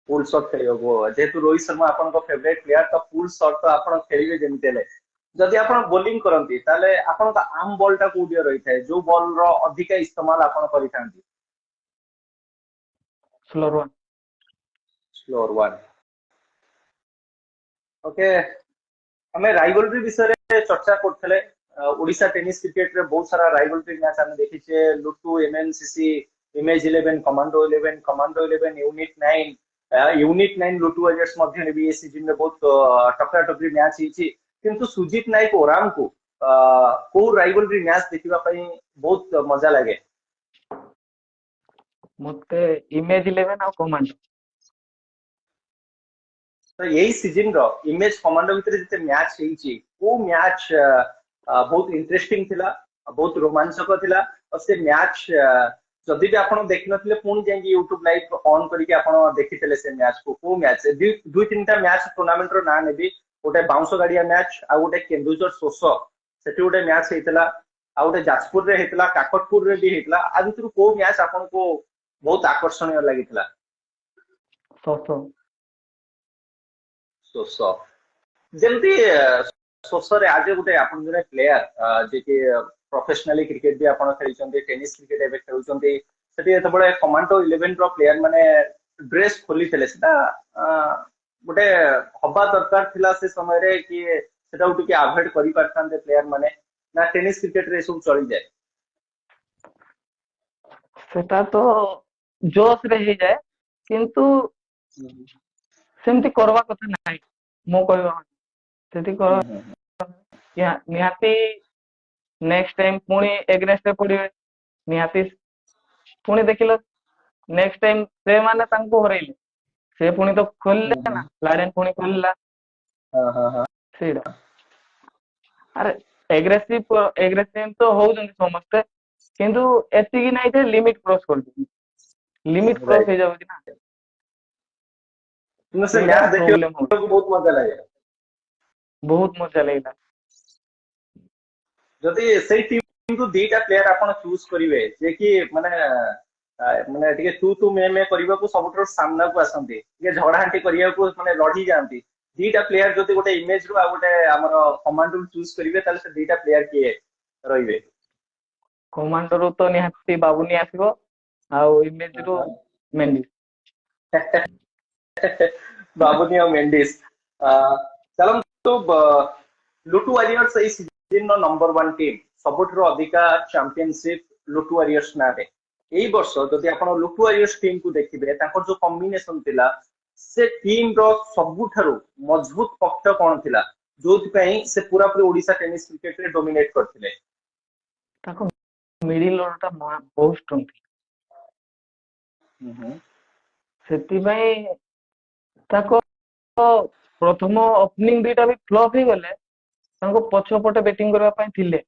A: फुल शॉट खेलिबो जेतु रोहित शर्मा आपण को फेवरेट प्लेयर तो फुल शॉट तो आपण खेलिबे जेमते हेले जदि आपण बॉलिंग करंती ताले आपण का आर्म बॉल टा कोडियो रही थाए जो बॉल रो अधिक इस्तेमाल आपण करि थांती स्लोअर वन ओके हमें राइवलरी विषय चर्चा करथले ओडिशा टेनिस क्रिकेट रे बहुत सारा राइवलरी मैच हम देखि छे लुटू एमएनसीसी इमेज 11 कमांडो 11 यूनिट 9 लुटू वारियर्स मध्य भी ए सीजन में बहुत टक्कर टक्करी मैच हिची किंतु सुजीत नायक ओराम को को राइवलरी मैच देखिबा पई बहुत मजा लागे
B: मते इमेज 11 आ कमांडो
A: तो यही सीजन रो इमेज कमांडो भीतर जते मैच हेची वो मैच बहुत इंटरेस्टिंग थिला बहुत रोमांचक थिला और से मैच जदि भी आपण देखि नथिले पुणी जाई YouTube लाइव ऑन करके आपण देखितले से मैच को मैच दुई तीनटा मैच टूर्नामेंट रो ना नेबी गोटे बाउंस गाड़िया मैच आ गोटे केन्दुझर सोस सेठी गोटे मैच हेतला आ गोटे जाजपुर रे हेतला काकटपुर रे भी हेतला आ भितर को मैच आपण को बहुत आकर्षणीय लागितला सोस जेमती सोस रे आज गोटे आपण जने प्लेयर जे कि प्रोफेशनली क्रिकेट भी आपण खेलिचंती टेनिस क्रिकेट एबे खेलुचंती सेठी एत बडे कमांडो 11 रो प्लेयर माने ड्रेस खोली थले सेटा गोटे हबा दरकार थिला से समय रे कि सेटा उठके अवॉइड करि परथांते प्लेयर माने ना टेनिस क्रिकेट रे सब चली जाए
B: सेटा तो जोश रे ही जाए किंतु सेमती करवा कथा नाही मो कहबा सेठी कर निहाती नेक्स्ट टाइम पुणी एग्नेस्ट रे पड़िबे निहाती पुणी देखिलो नेक्स्ट टाइम से माने तांको हरैले से पुणी तो खोलले ना लाडेन पुणी खोलला सेडा अरे एग्रेसिव तो हो जंती समस्त किंतु एति की नाही थे लिमिट क्रॉस कर दी लिमिट क्रॉस हो जाउ ना
A: तुम से मैच देखियो को बहुत मजा लागे
B: बहुत मजा लागला
A: जदि सेई टीम को दीटा प्लेयर आपण चूज करिवे जे कि माने माने टिके तू मे करबा को सबटर सामना को आसंती टिके झगड़ा हांटी करिया को माने लढी जानती दीटा प्लेयर जदि गोटे इमेज रु आ गोटे हमर कमांड रु चूज करिवे ताले से दीटा प्लेयर किए रहिबे
B: कमांडर तो निहाती बाबुनी आसीबो आउ इमेज रो मेंडिस
A: बाबुनी और मेंडिस चलो तो लुटू वॉरियर्स इस सीजन नो नंबर 1 टीम सबुठरो अधिका चैंपियनशिप लुटू वॉरियर्स ना रे एई वर्ष जदि आपण लुटू वॉरियर्स टीम को देखिबे ताकर जो कॉम्बिनेशन थिला से टीम रो सबुठरो मजबूत पक्ष कोन थिला जोथि पई से पूरा पूरी ओडिसा टेनिस क्रिकेट रे डोमिनेट करथिले
B: ताको मिडिल ऑर्डर टा बहुत स्ट्रांग थी सेति भाई ताको प्रथम ओपनिंग दुईटा भी फ्लॉप ही गले ताको पछ पटे बैटिंग करबा पई थिले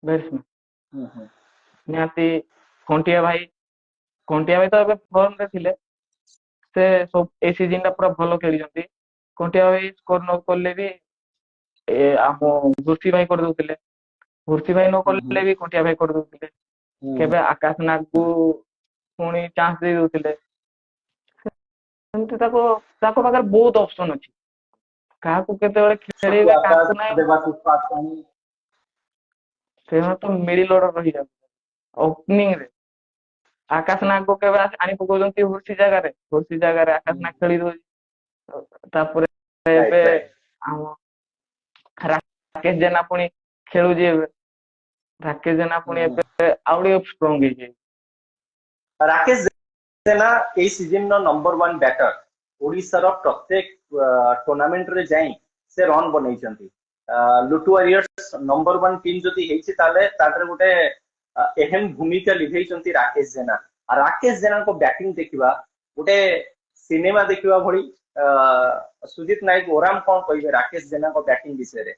B: बैट्समैन निहाती कंटिया भाई तो एबे फॉर्म रे थिले से सब ए सीजन टा पूरा भलो खेली जंती कंटिया भाई स्कोर न करले भी ए आमो गुरसी भाई कर दउतिले गुरसी भाई न करले भी कंटिया भाई कर दउतिले केबे आकाश नाग को पुणी चांस दे दउतिले सेमती ताको पाखर बहुत ऑप्शन अछि काहा को केते बेले खेलेबे काहा को नै से तो मिडिल ऑर्डर रही जाय ओपनिंग रे आकाश नाग को केबे आनी पकोजंती हुर्सी जगह रे आकाश नाग खेली दो तापरे एबे आम राकेश जेना पुणी खेलु जे राकेश जेना पुणी एबे आउडी स्ट्रांग हे जे
A: राकेश जेना ए सीजन नो नंबर 1 बैटर ओडिसा रो प्रत्येक टूर्नामेंट रे जाई से रन बनैचंती लुटू वॉरियर्स नंबर 1 टीम जति हेछि ताले तादरे गोटे अहम भूमिका लिभैचंती राकेश जेना को बैटिंग देखिबा गोटे सिनेमा देखिबा भଳି सुजीत नायक ओराम कोन कहिबे राकेश जेना को बैटिंग विषय रे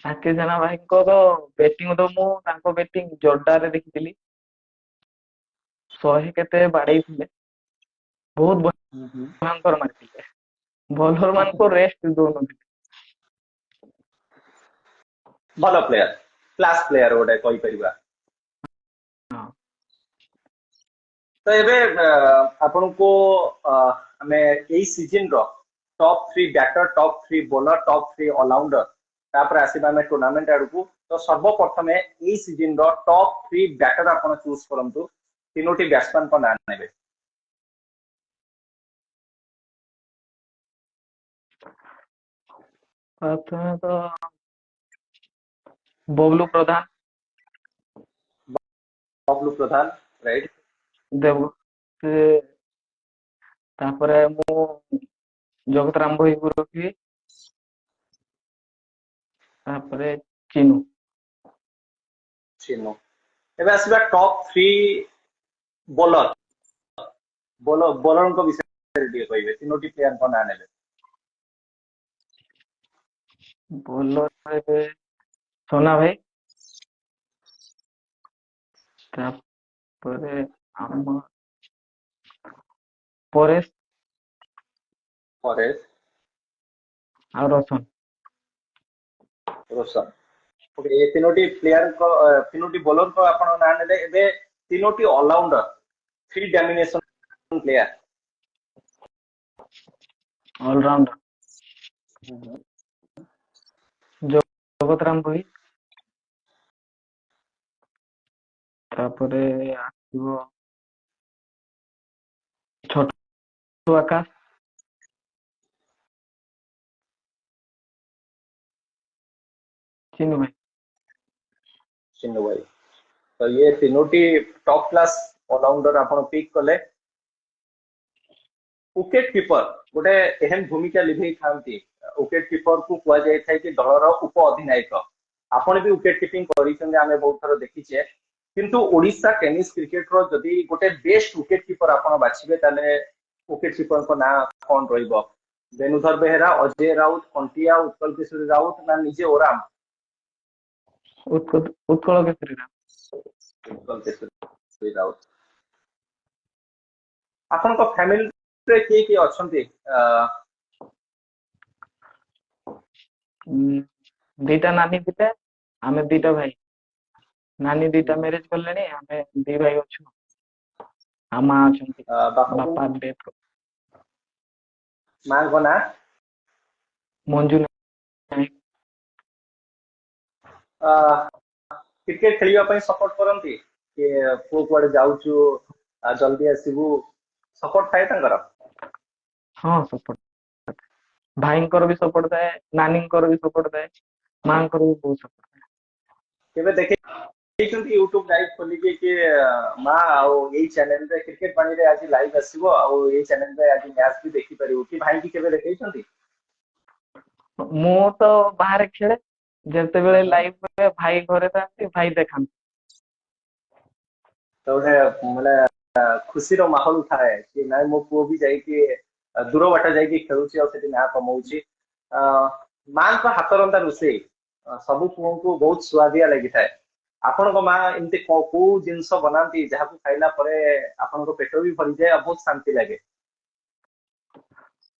B: राकेश जेना भाई को तो बैटिंग तो मु ताको बैटिंग जोरदार रे देखितिली 100 केते बाडै थिले बहुत भयंकर मारतिले बॉलर मान को रेस्ट दोनो
A: भलो प्लेयर क्लास प्लेयर गोटे कहि परिबा तो एबे आपन को हमें एई सीजन रो top 3 batter top 3 bowler top 3 allrounder तापर आसीबा में टूर्नामेंट आडकू तो सर्वप्रथम एई सीजन रो टॉप 3 बैटर आपन चूज करंतु तीनोटी बैट्समैन को नाम नेबे
B: प्रथम तो बबलू प्रधान
A: राइट
B: देव से तापरे मु जगत राम भाई को रखी तापरे चिनू
A: एबे आसीबा टॉप 3 बॉलर को विषय रे कहिबे तीनोटी प्लेयर को नाम नेबे
B: बॉलर रे सोना भाई तापरे आम परेश और रोशन
A: ओके ये तीनोटी प्लेयर को तीनोटी बॉलर को आपण नाम नेले एबे तीनोटी allrounder 3 domination player
B: allrounder Jagat Ram भाई तापरे आसीबो छोटू आकाश चिनू
A: भाई तो ये तीनोटी टॉप क्लास ऑलराउंडर आपण पिक कले विकेट कीपर गोटे एहन भूमिका लिभै थांती विकेट कीपर को कुआ जाय थाय कि दलर उप अधिनायक आपण भी विकेट कीपिंग करिसंगे आमे बहुत थरो देखिछे किंतु ओडिसा टेनिस क्रिकेट रो जदी गोटे बेस्ट विकेट कीपर आपण बाछिबे ताले विकेट कीपर को ना कोन रहिबो वेणुधर बेहरा अजय राउत कंटिया उत्कल केशरी राउत ना निजे ओराम
B: उत्कल केशरी
A: राउत आपण को फैमिली रे के अछंती
B: दीटा नानी दिते आमे दीटा भाई नानी दीटा मैरिज करलेनी आमे दी भाई अछु आ मां अछंती बापा डेथ
A: मां को ना
B: मंजू नायक।
A: क्रिकेट खेलिबा पई सपोर्ट करंती कि पु कुआडे जाउछु जल्दी आसीबू सपोर्ट थाए तांकर
B: हाँ सपोर्ट भाई भी सपोर्ट थाए, नानी भी सपोर्ट थाए, माँ भी बहुत सपोर्ट।
A: केबे देखे यूट्यूब लाइव खोलिके कि माँ आउ यही चैनल रे क्रिकेट पानी रे आज लाइव आसीबो आउ यही चैनल रे आज मैच भी देखि परिबो कि भाई की केबे देखैछंती
B: मु तो बाहर खेले जते बेले लाइव में भाई घरे था भाई देखा।
A: तो माने खुशी रो माहौल थाए कि नाइ मो पुओ भी जाई कि दूर बाटा जाई कि खेलुची और सेठी ना कमाउची मां को हाथ रंदा रोषेई सबु पुओ को बहुत स्वादिया लागि थाए आपण को मां इनते को जिंस बनाती जहा को खाइला परे आपण को पेट भी भरी जाए और बहुत शांति लगे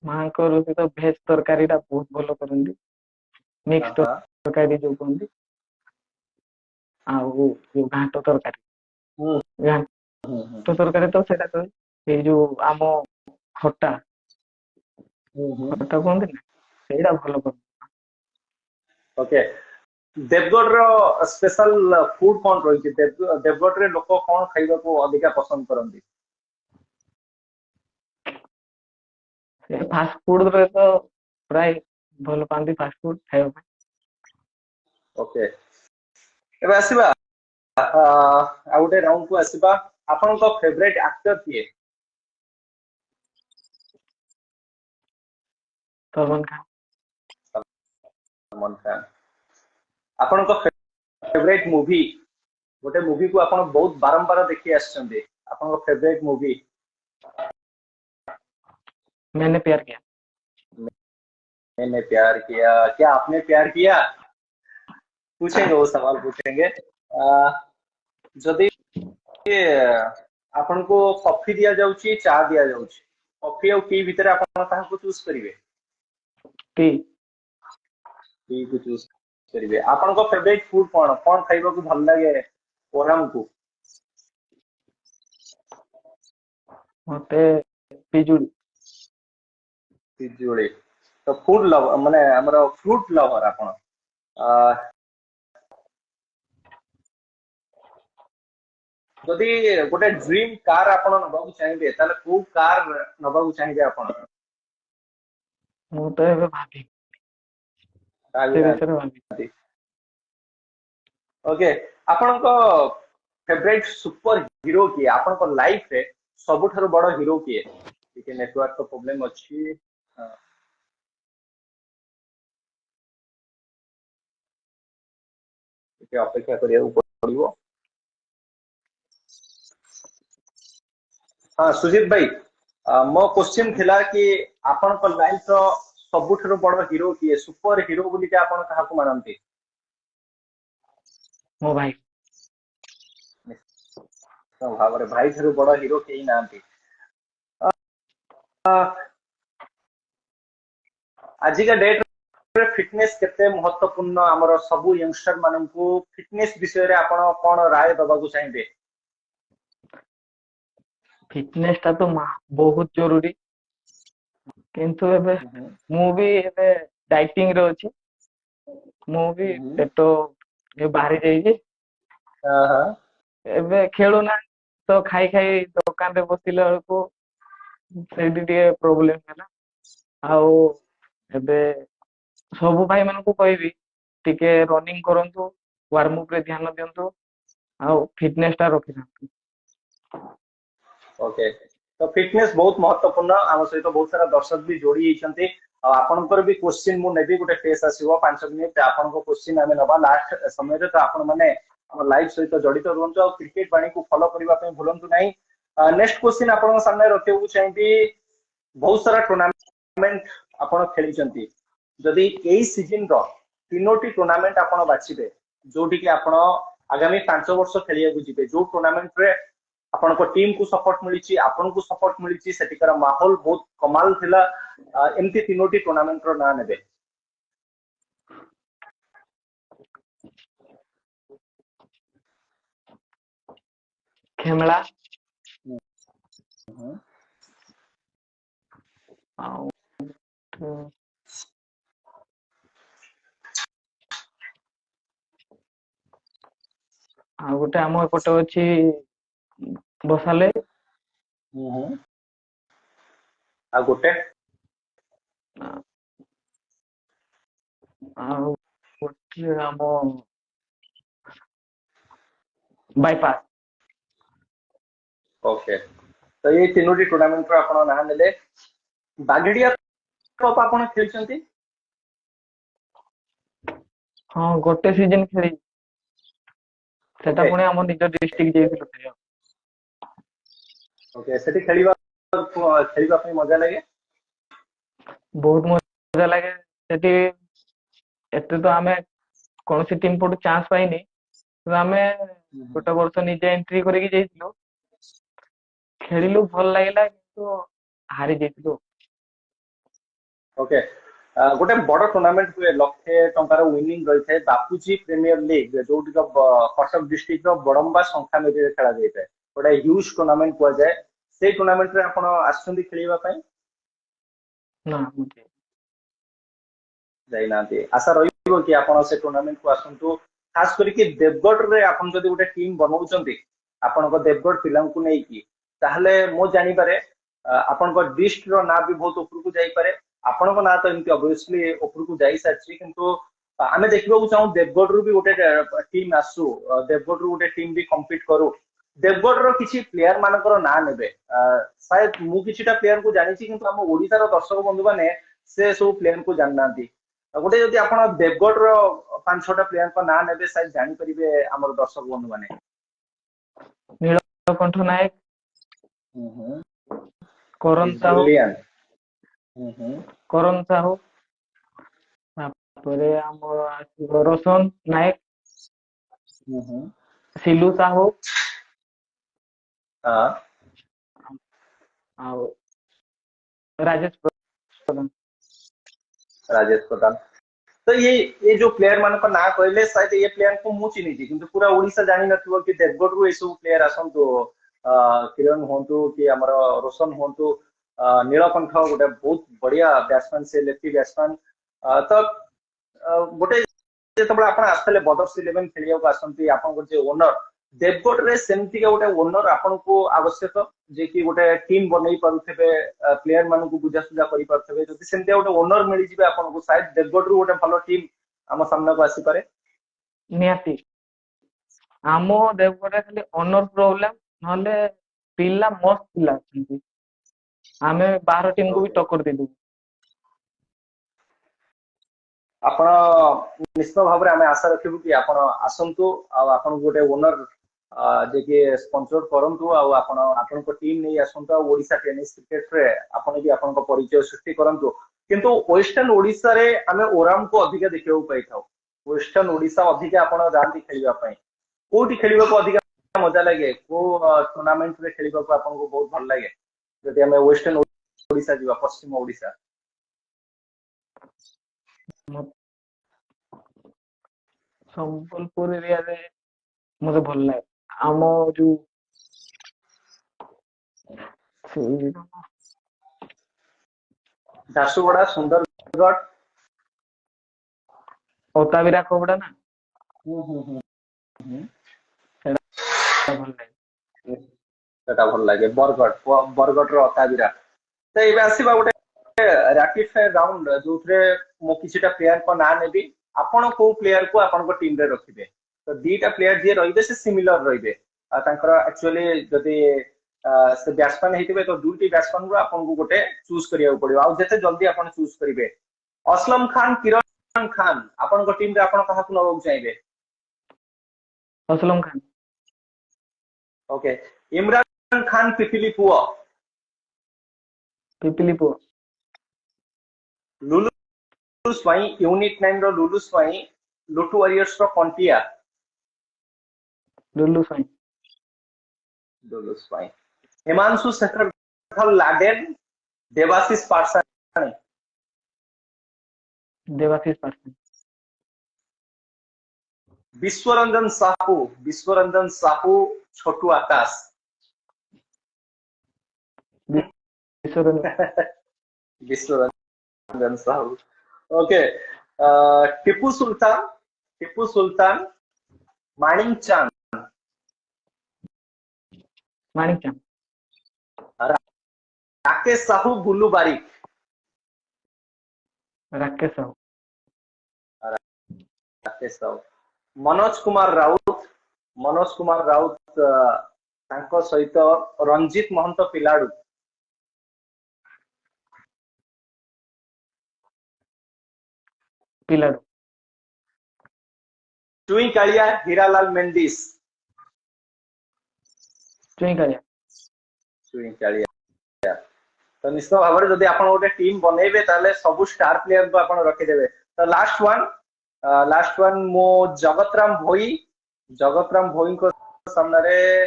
B: माँ को रोषेई तो भेज तरकारी टा बहुत भलो करंदी, मिक्स
A: हाँ
B: तरकारी जो कहंदी आउ जो घांट
A: हम्म
B: तरकारी घांट
A: हम्म
B: तरकारी तो सेटा तो ए जो आमो खट्टा
A: हम्म
B: खट्टा कहंदी ना सेटा भलो कर।
A: ओके देवगढ़ रो स्पेशल फूड कौन रही देवगढ़ रे लोक कौन खाइबा को अधिका पसंद करंदी
B: फास्ट फूड रे तो प्राय भलो पांदी फास्ट फूड खाइबा ପାଇଁ।
A: ओके एबे आसीबा आ गोटे राउंड को आसीबा आपण को फेवरेट एक्टर किए
B: सलमान खान।
A: सलमान खान आपण को फेवरेट मूवी गोटे मूवी को आपण बहुत बारंबार देखि आछंदी आपण को फेवरेट मूवी
B: मैंने प्यार किया।
A: मैंने प्यार किया क्या आपने प्यार किया पूछेंगे वो सवाल पूछेंगे जदि आपण को कॉफी दिया जाउची चा दिया जाउची कॉफी और टी भीतर आपण काहा को चूज करिवे
B: टी
A: टी को चूज करिवे आपण को फेवरेट फूड कोन कोन खाइबा को भल लागे ओराम को
B: मते पिजुड़ी।
A: पिजुड़ी तो फूड लव माने हमरो फ्रूट लवर आपण जदि गोटे ड्रीम कार आपण नबाकू चाहिए ताले को कार नबाकू चाहिए आपण
B: मु तो एबे भाभी
A: भाभी
B: से विषय रे भाभी।
A: नांती ओके आपण को फेवरेट सुपर हीरो किए आपण को लाइफ रे सबुठारु बड़ हीरो किए ठीक है नेटवर्क तो प्रॉब्लम अछि ठीक अपेक्षा करिया पड़िबो हाँ सुजीत भाई मो क्वेश्चन थिला कि आपण को लाइफ रो सबुठारु बड़ हीरो किए सुपर हीरो बोली के आपण काहा को मानंती
B: मो भाई
A: भाव रे भाई ठारु बड़ हीरो केही नांती आजिका डेट रे फिटनेस केते महत्वपूर्ण हमर सबु यंगस्टर मानन को फिटनेस विषय रे आपण कोन राय दबा को चाहिए
B: फिटनेस टा तो बहुत जरूरी किंतु एबे मु भी एबे डाइटिंग रे अछि मु भी पेटो ए बाहरी जाई जे
A: हां
B: एबे खेलु ना तो खाई खाई दुकान रे बसिला को सेडी टे प्रॉब्लम हैला आउ एबे सब भाई मान को कहबी टिके रनिंग करंतु वार्म अप रे ध्यान दियंतु आउ फिटनेस टा रखि
A: ओके तो फिटनेस बहुत महत्वपूर्ण आम सहित बहुत सारा दर्शक भी जोड़ी होती आपंकर भी क्वेश्चन मु नेबी गोटे फेस आसीबो 5 मिनिट आपन को क्वेश्चन आमे नबा लास्ट समय रे तो आपण माने हम लाइव सहित जड़ित रुहंतु और क्रिकेट बाणी को फॉलो करबा पे भूलंतु नहीं नेक्स्ट क्वेश्चन आपन सामने रखियो चाहिए बहुत सारा टूर्नामेंट आपण खेली जदि एई सीजन रो तीनोटी टूर्नामेंट आपण बाछिबे जोठी कि आपण आगामी 5 वर्ष खेलिया को जिबे जो टूर्नामेंट रे आपण को टीम को सपोर्ट मिली आपण को सपोर्ट मिली सेटिकार माहौल बहुत कमाल थिला एमती तीनोटी टूर्नामेंट रो ना नेबे
B: खेमला आउ ଆଉ ଗୋଟେ ଆମ ଏପଟେ ଅଛି ବସାଲେ।
A: ଆଉ ଗୋଟେ
B: ଆଉ ଗୋଟେ ଆମ ବାଇପାସ।
A: ओके तो ये तीनोटी टूर्नामेंट रो आपण ना नेले बागेडिया कप आपण खेलचंती
B: ହଁ ଗୋଟେ ସିजन ଖେଳି, ସେଟା
A: ओके
B: ପୁଣି ଆମ ନିଜ ଡିଷ୍ଟ୍ରିକ୍ଟ ଯାଇଥିଲୁ ଖେଳିବାକୁ।
A: ओके सेठी खेलिबा ପାଇଁ ମଜା ଲାଗେ।
B: ବହୁତ ମଜା ଲାଗେ ସେଠି। ଏତେ ତ ଆମେ କୌଣସି ଟିମ୍ ପଟୁ ଚାନ୍ସ ପାଇନି, ତ ଆମେ ଗୋଟେ ବର୍ଷ ନିଜେ ଏଣ୍ଟ୍ରି କରିକି ଯାଇଥିଲୁ, ଖେଳିଲୁ ଭଲ ଲାଗିଲା କିନ୍ତୁ ହାରି ଯାଇଥିଲୁ।
A: ओके गोटे बड़ टूर्नामेंट हुए लक्षे टंकार विनिंग रही है बापूजी प्रीमियर लीग जो कटक डिस्ट्रिक्ट बड़म्बा संख्या मेरी खेला जाए गोटे ह्यूज टूर्नामेंट कह जाए से टूर्नामेंट रे आपण आछंती खेलिबा पई
B: ନା मुझे
A: जाई नांती आशा रहिबो कि आपण से टूर्नामेंट को आसंतु खास करके देवगढ़ रे आपण जदि गोटे टीम बनाउचंती आपण को देवगढ़ पिलां को नै की ताहले मो जानि पारे आपण को डिस्ट्रिक्ट रो ना भी बहुत ऊपर को जाई पारे आपण को ना तो एमती ऑब्वियसली ऊपर को जाई साची किंतु आमे देखबो को चाहू देवगढ़ रु भी गोटे टीम आसु देवगढ़ रु गोटे टीम भी कम्पीट करू देवगढ़ रो किछि प्लेयर मानकर ना नेबे शायद मु किछिटा प्लेयर को जानि छि किंतु हम ओडिसा रो दर्शक बंधु माने से सब प्लेयर को जाननांती गोटे जदि आपण देवगढ़ रो 5-6टा प्लेयर को ना नेबे शायद जानि परिबे हमर दर्शक बंधु माने
B: नीलकंठ नायक, करण साहू, करण साहू, तापरे हमर आसीबो रोशन नायक, सिलू साहू,
A: हां
B: ଆଉ ରାଜେଶ ପ୍ରଧାନ।
A: राजेश प्रधान तो ये जो प्लेयर मान को ना कहले शायद ये प्लेयर को मु चिनी थी किंतु पूरा ओडिसा जानि नथिबो कि देवगढ़ रु ए सब प्लेयर आसंतु किरण होंतु कि हमर रोशन होंतु नीलकंठ गोटे बहुत बढ़िया बैट्समैन से लेफ्टी बैट्समैन तो गोटे जेतबे आपण आस्तले बदर्स 11 खेलिया को आसंती आपण को जे ओनर देवगढ़ रे सेमती का गोटे ओनर आपण को आवश्यक जे कि गोटे टीम बनई पारुथबे प्लेयर मान को बुझा सुझा करि पारुथबे जदि सेमती गोटे ओनर मिली जिबे आपण को शायद देवगढ़ रु गोटे भलो टीम हम सामने को आसी पारे
B: निहाती ଆମ ଦେବଗଡ଼ରେ ଖାଲି ଅନର ପ୍ରୋବ୍ଲେମ, ନହେଲେ ପିଲା ମସ୍ତ ପିଲା ଅଛନ୍ତି। ଆମେ ବାହାର ଟିମକୁ ବି ଟକ୍କର ଦେଇଦେବୁ।
A: आपण निश्चित भाव में आम आशा रखिबु कि आपण आसंतु आपण गोटे ओनर जे कि स्पॉन्सर करंतु आपण आपण को टीम नहीं आसंतु ओडिशा टेनिस क्रिकेट रे आपण भी आपण को परिचय सृष्टि करंतु किंतु वेस्टर्न ओडिशा रे आमे ओराम को अधिक देखियो पाई थाउ वेस्टर्न ओडिशा अधिक आपण जानती खेलिबा पई कोठी खेलिबा को अधिक मजा लागे को टूर्नामेंट रे खेलिबा को आपण को बहुत भल लागे जदि हमें वेस्टर्न ओडिशा जीवा पश्चिम ओडिशा
B: ସମ୍ବଲପୁର ଏରିଆରେ ମତେ ଭଲ ଲାଗେ। ଆମ ଯୋଉ
A: ଝାରସୁଗୁଡା ସୁନ୍ଦରଗଡ଼
B: ଅତାବିରା କପଡା ନା ସେଟା ଭଲ ଲାଗେ।
A: ସେଟା ଭଲ ଲାଗେ ବରଗଡ଼ ର ଅତାବିରା ତ ଏବେ ଆସିବା ଗୋଟେ रैपिड फायर राउंड जो मो किछिटा प्लेयर को ना नेबी आपण को प्लेयर को आपण को टीम रे रखिबे तो दीटा प्लेयर जे रहिबे से सिमिलर रहिबे तांकर एक्चुअली जदी से बैट्समैन हेतिबे तो दुटी बैट्समैन को आपण को गोटे चूज करिया पड़िबो आ जते जल्दी आपण चूज करिवे असलम खान किरण खान आपण को टीम रे आपण कहा को नबो चाहिबे
B: असलम खान
A: ओके इमरान खान पिपिली पुओ लुलु स्वाई यूनिट 9 रो लुलु स्वाई लुटू वॉरियर्स रो कंटिया
B: लुलु
A: स्वाई हिमांशु शेखर लाडेन देवाशीष पारसानी विश्वरंजन साहू छोटू आकाश विश्वरंजन साहू ओके टिपू सुल्तान मानिक चांद
B: माणिकचंद,
A: राकेश साहू, बुल्लू बारिक,
B: राकेश साहू,
A: राकेश साहू, मनोज कुमार राउत, मनोज कुमार राउत तांको सहित रंजीत महंत पिलाडू,
B: पिलाडू,
A: चुई कालिया, हीरालाल मेंडिस,
B: चुई कालिया,
A: चुई कालिया। तो निश्चित भाव में जदि आपण गोटे टीम बनइबे ताले सबु स्टार प्लेयर को आपण रखि देबे। तो लास्ट वन मो जगतराम भोई, जगतराम भोई को सामने रे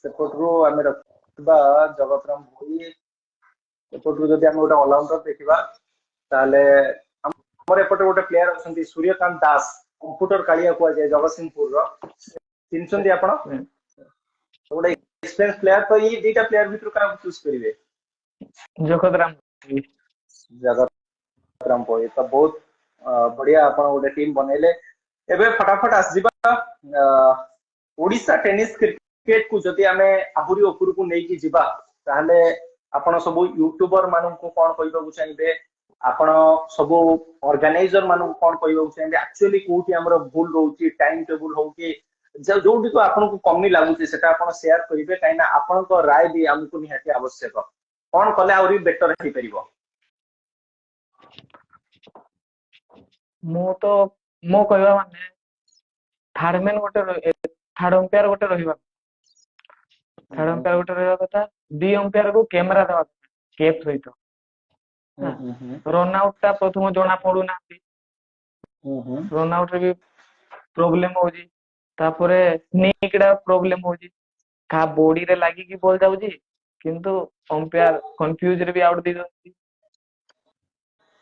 A: सेपटरू आमे रखबा जगतराम भोई, सेपटरू जदि आमे गोटे ऑलराउंडर देखिबा ताले हमर एपटे गोटे प्लेयर अछंती सूर्यकांत दास, कंप्यूटर कालिया को जाय जगतसिंहपुर रो, चिन्हछंती आपण गोटे एक्सपीरियंस प्लेयर। तो ये दुटा प्लेयर भितर का चूज करिवे?
B: जगतराम,
A: जगतराम भोई। तो बहुत बढ़िया आपण गोटे टीम बनैले। एबे फटाफट आसजिबा ओडिशा टेनिस क्रिकेट को जदि आमे आहुरी ऊपर को नै कि जिबा ताहले आपण सब यूट्यूबर मानन को कोन कहबा को चाहिबे, आपण सब ऑर्गेनाइजर मानन को कोन कहबा को चाहिबे, एक्चुअली कोठी हमर भूल रहउची, टाइम टेबल हो कि जोटी को आपण को कमी लागुची सेटा आपण शेयर करिवे, काइना आपण को राय भी हमको निहाती आवश्यक। कोन कले आउरी बेटर हेई परिबो?
B: मो तो मो कहबा माने थार्डमैन गोटे, थर्ड अंपायर गोटे रहिबा, थर्ड अंपायर गोटे रहिबा कथा, दी अंपायर को कैमरा देबा केप सहित, रन आउट ता प्रथम जना पडु ना, रन आउट रे भी प्रॉब्लम होजी, तापरे स्निक डा प्रॉब्लम होजी, का बॉडी रे लागी की बॉल जाउजी, किंतु अंपायर कंफ्यूज रे भी आउट दे दउची,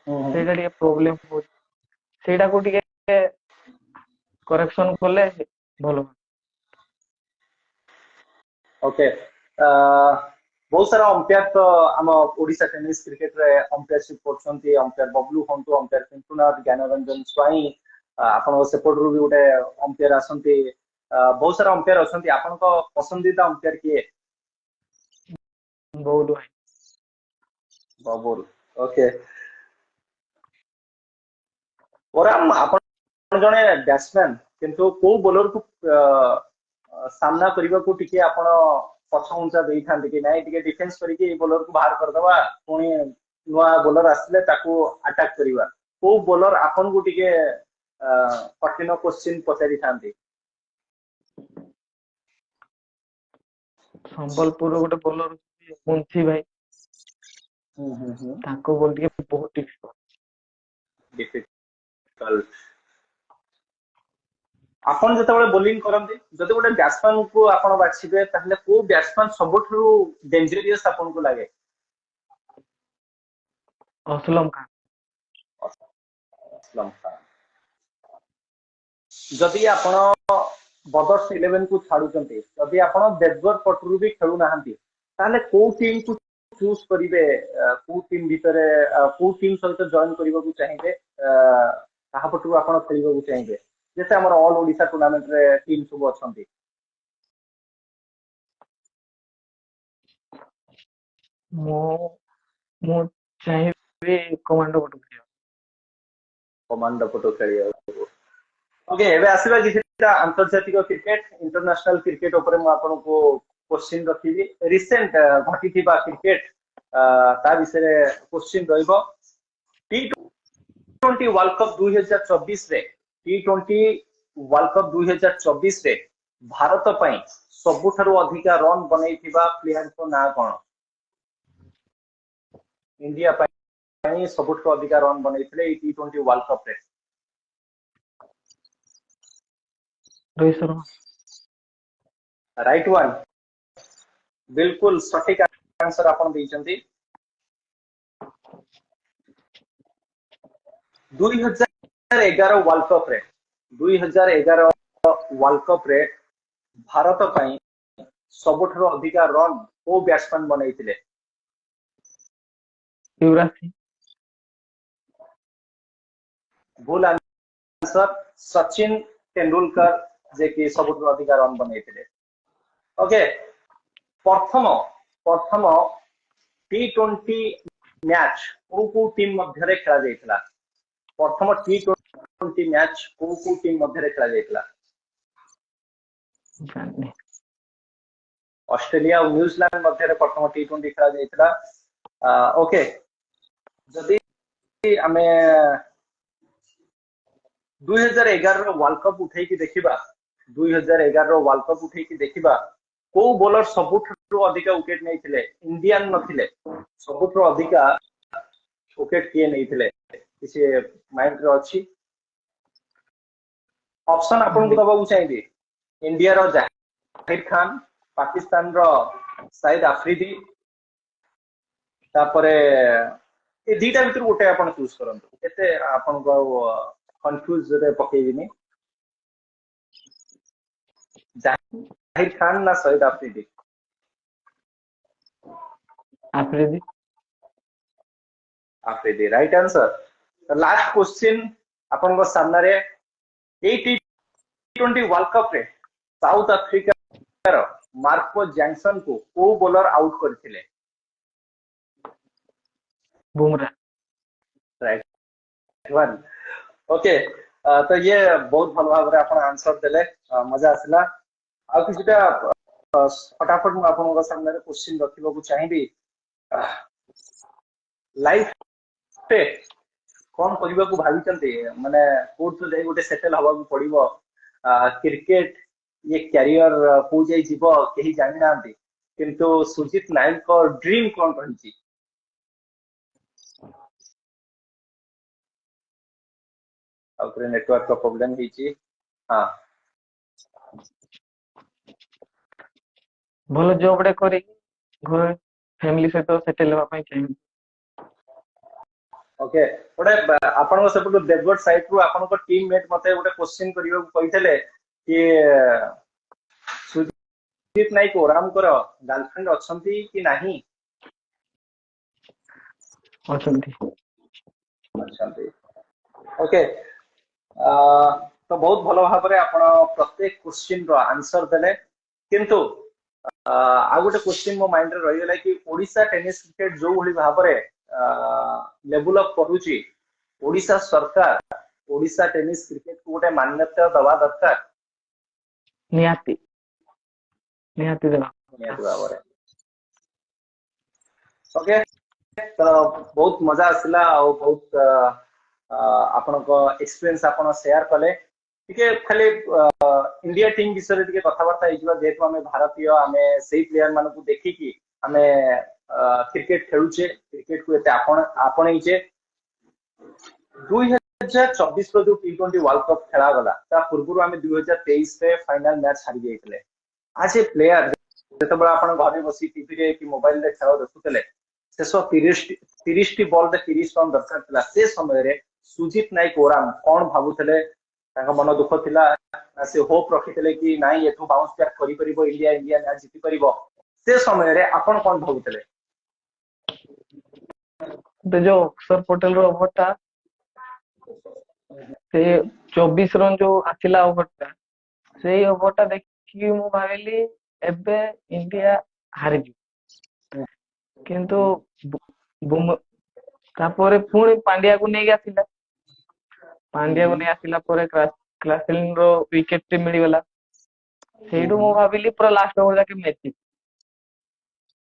B: सेटा टे प्रॉब्लम होजी, सेटा को टिके करेक्शन करले भलो।
A: ओके, बहुत सारा अंपायर तो आम ओडिशा टेनिस क्रिकेट रे अंपायरशिप करछंती, अंपायर बबलू हंतु, अंपायर पिंटुनाथ, ज्ञानरंजन स्वाई, आपण सेपट रु भी गोटे अंपायर आसंती, बहुत सारा अंपायर अछंती। आपण को पसंदीदा अंपायर किए?
B: बबलू भाई,
A: बबलू। ओके, और आपण जने बैट्समैन किंतु को बॉलर को सामना करबा को टिके आपण पछ उंचा देई थांती कि नाही, टिके डिफेंस करिके ए बॉलर को बाहर कर दवा, पुनी नुआ बॉलर आसले ताको अटैक करिवा, को बॉलर आपण को टिके कठिन क्वेश्चन पचारि थांती?
B: संबलपुर गोटे बॉलर मुंशी भाई, ताको बोल के बहुत
A: डिफिकल्ट। आपण जतबेले बॉलिंग करंती, जदि गोटे बैट्समैन को आपण बाछिबे ताहले को बैट्समैन सबठु डेंजरियस आपण को लागे?
B: असलम खान,
A: असलम खान। जदि आपण बदर्स 11 को छाडुचंती, जदि आपण देवघर पटरु भी खेलु नाहंती ताहले को टीम को चूज करिवे, को टीम भितरे को टीम सहित जॉइन करिवा को चाहिबे, ताहा पटरु आपण खेलिवा को चाहिबे? जैसे हमर ऑल ओडिशा टूर्नामेंट रे टीम सब अछंती।
B: मो मो चाहिबे कमांडो पटु खेलियो,
A: कमांडो पटु खेलियो। ओके, एबे आसीबा किछटा अंतर्जातिक क्रिकेट, इंटरनेशनल क्रिकेट ऊपर म आपन को क्वेश्चन रखिबी। रिसेंट घटिथिबा क्रिकेट ता विषय क्वेश्चन रहइबो। टी20 वर्ल्ड कप 2024 रे, टी20 वर्ल्ड कप 2024 रे भारत पई सबुठारु अधिका रन बनैथिबा प्लेयर को ना कोन? इंडिया पई सबुठारु अधिका रन बनैथिले ई टी20 वर्ल्ड कप रे?
B: रोहित शर्मा,
A: राइट वन, बिल्कुल सटीक आंसर आपण दैचंती। 2011 वर्ल्ड कप रे, 2011 वर्ल्ड कप रे भारत पई सबुठारु अधिका रन को बैट्समैन बनैथिले?
B: युवराज सिंह,
A: भूल आंसर, सचिन तेंदुलकर जे कि सबुठारु अधिका रन बनैथिले। ओके, प्रथम प्रथम T20 मैच को टीम मध्य खेला जाइतला प्रथम T20 मैच को टीम मध्य खेला जाइतला
B: ଜାଣିନି।
A: ऑस्ट्रेलिया और न्यूजीलैंड मध्य प्रथम T20 खेला जाइतला ओके जदि आमे 2011 रो वर्ल्ड कप उठै कि देखिबा 2011 रो वर्ल्ड कप उठै कि देखिबा को बॉलर सबुठु अधिक विकेट नहीं इंडियन नथिले सबुठु अधिक विकेट किए नहीं किसी माइंड रे अछि ऑप्शन आपन को दबाऊ चाहिए इंडिया रो जाहिर खान पाकिस्तान रो शाहिद अफरीदी तापरे ए दीटा भीतर गोटे आपन चूज करंतु एते आपन को कंफ्यूज रे पकेइबिनी जाहिर खान ना Shahid Afridi
B: Afridi
A: Afridi right answer last question आपन को सामने रे T20 वर्ल्ड कप रे साउथ अफ्रीका रो मार्को जैक्सन को बॉलर आउट करथिले
B: बुमराह
A: राइट वन ओके तो ये बहुत भल भाव अपन आंसर देले मजा आसला आ किछटा फटाफट मु आपन सामने क्वेश्चन रखिबा को चाहिबी लाइफ पे कौन करबा को भाबिचंती माने कोर्ट तो जाई गोटे सेटल हवा को पड़िबो क्रिकेट ये कैरियर को जाई जीवो केही जानि नांती किंतु सुजीत नायक को ड्रीम कौन रहिची अपने नेटवर्क का प्रॉब्लम हिची हां
B: भलो जॉब रे करी घर फैमिली से तो सेटल होबा पई चाहिए
A: ओके गोटे आपन सेपटो देवगढ़ साइड रु आपन को टीममेट मते गोटे क्वेश्चन करियो कहितले कि सुजीत नायक ओराम कर गर्लफ्रेंड अछंती कि नाही
B: अछंती
A: अछंती ओके तो बहुत भलो भाबरे आपण प्रत्येक क्वेश्चन रो आंसर देले किंतु आ गोटे क्वेश्चन मो माइंड रे रहि गेला कि ओडिसा टेनिस क्रिकेट जो भली भाबरे लेवल अप करूची ओडिसा सरकार ओडिसा टेनिस क्रिकेट को गोटे मान्यता दवा दरकार
B: निहाती निहाती देबा
A: निहाती भाबरे ओके तो बहुत मजा आसला और बहुत आपण को एक्सपीरियंस आपण शेयर कले टिके खाली इंडिया टीम विषय टिके कथावार्ता हेजिबा जेतु हमें भारतीय हमें सही प्लेयर मानु को देखि कि हमें क्रिकेट खेलुचे क्रिकेट को एते आपणैचे 2024 रो जो T20 वर्ल्ड कप खेला गला ता पूर्व हमें 2023 रे फाइनल मैच हारि जाइतले आज ए प्लेयर जते बडा आपण घरे बसी टीवी रे कि मोबाइल रे खेल देखुतले से 30 टी बॉल रे 30 रन दरकार थिला से समय रे सुजीत नायक ओराम कोन भाबुतले ताका मन दुख थिला से होप रखितले कि नाही एथु बाउंस बैक करि परिबो इंडिया मैच जीति परिबो से समय रे आपण कोन भाबुतले
B: तो जो अक्षर पटेल रो ओवरटा से 24 रन जो आथिला ओवरटा से ओवरटा देखि मु भाबिली एबे इंडिया हारि जी किंतु बुम तापरे पुणी पांड्या को नहीं आसिला पांड्या को नहीं आसिला परे क्लासेन रो विकेट टे मिली गला सेडू मु भाबिली पूरा लास्ट ओवर जाके मैच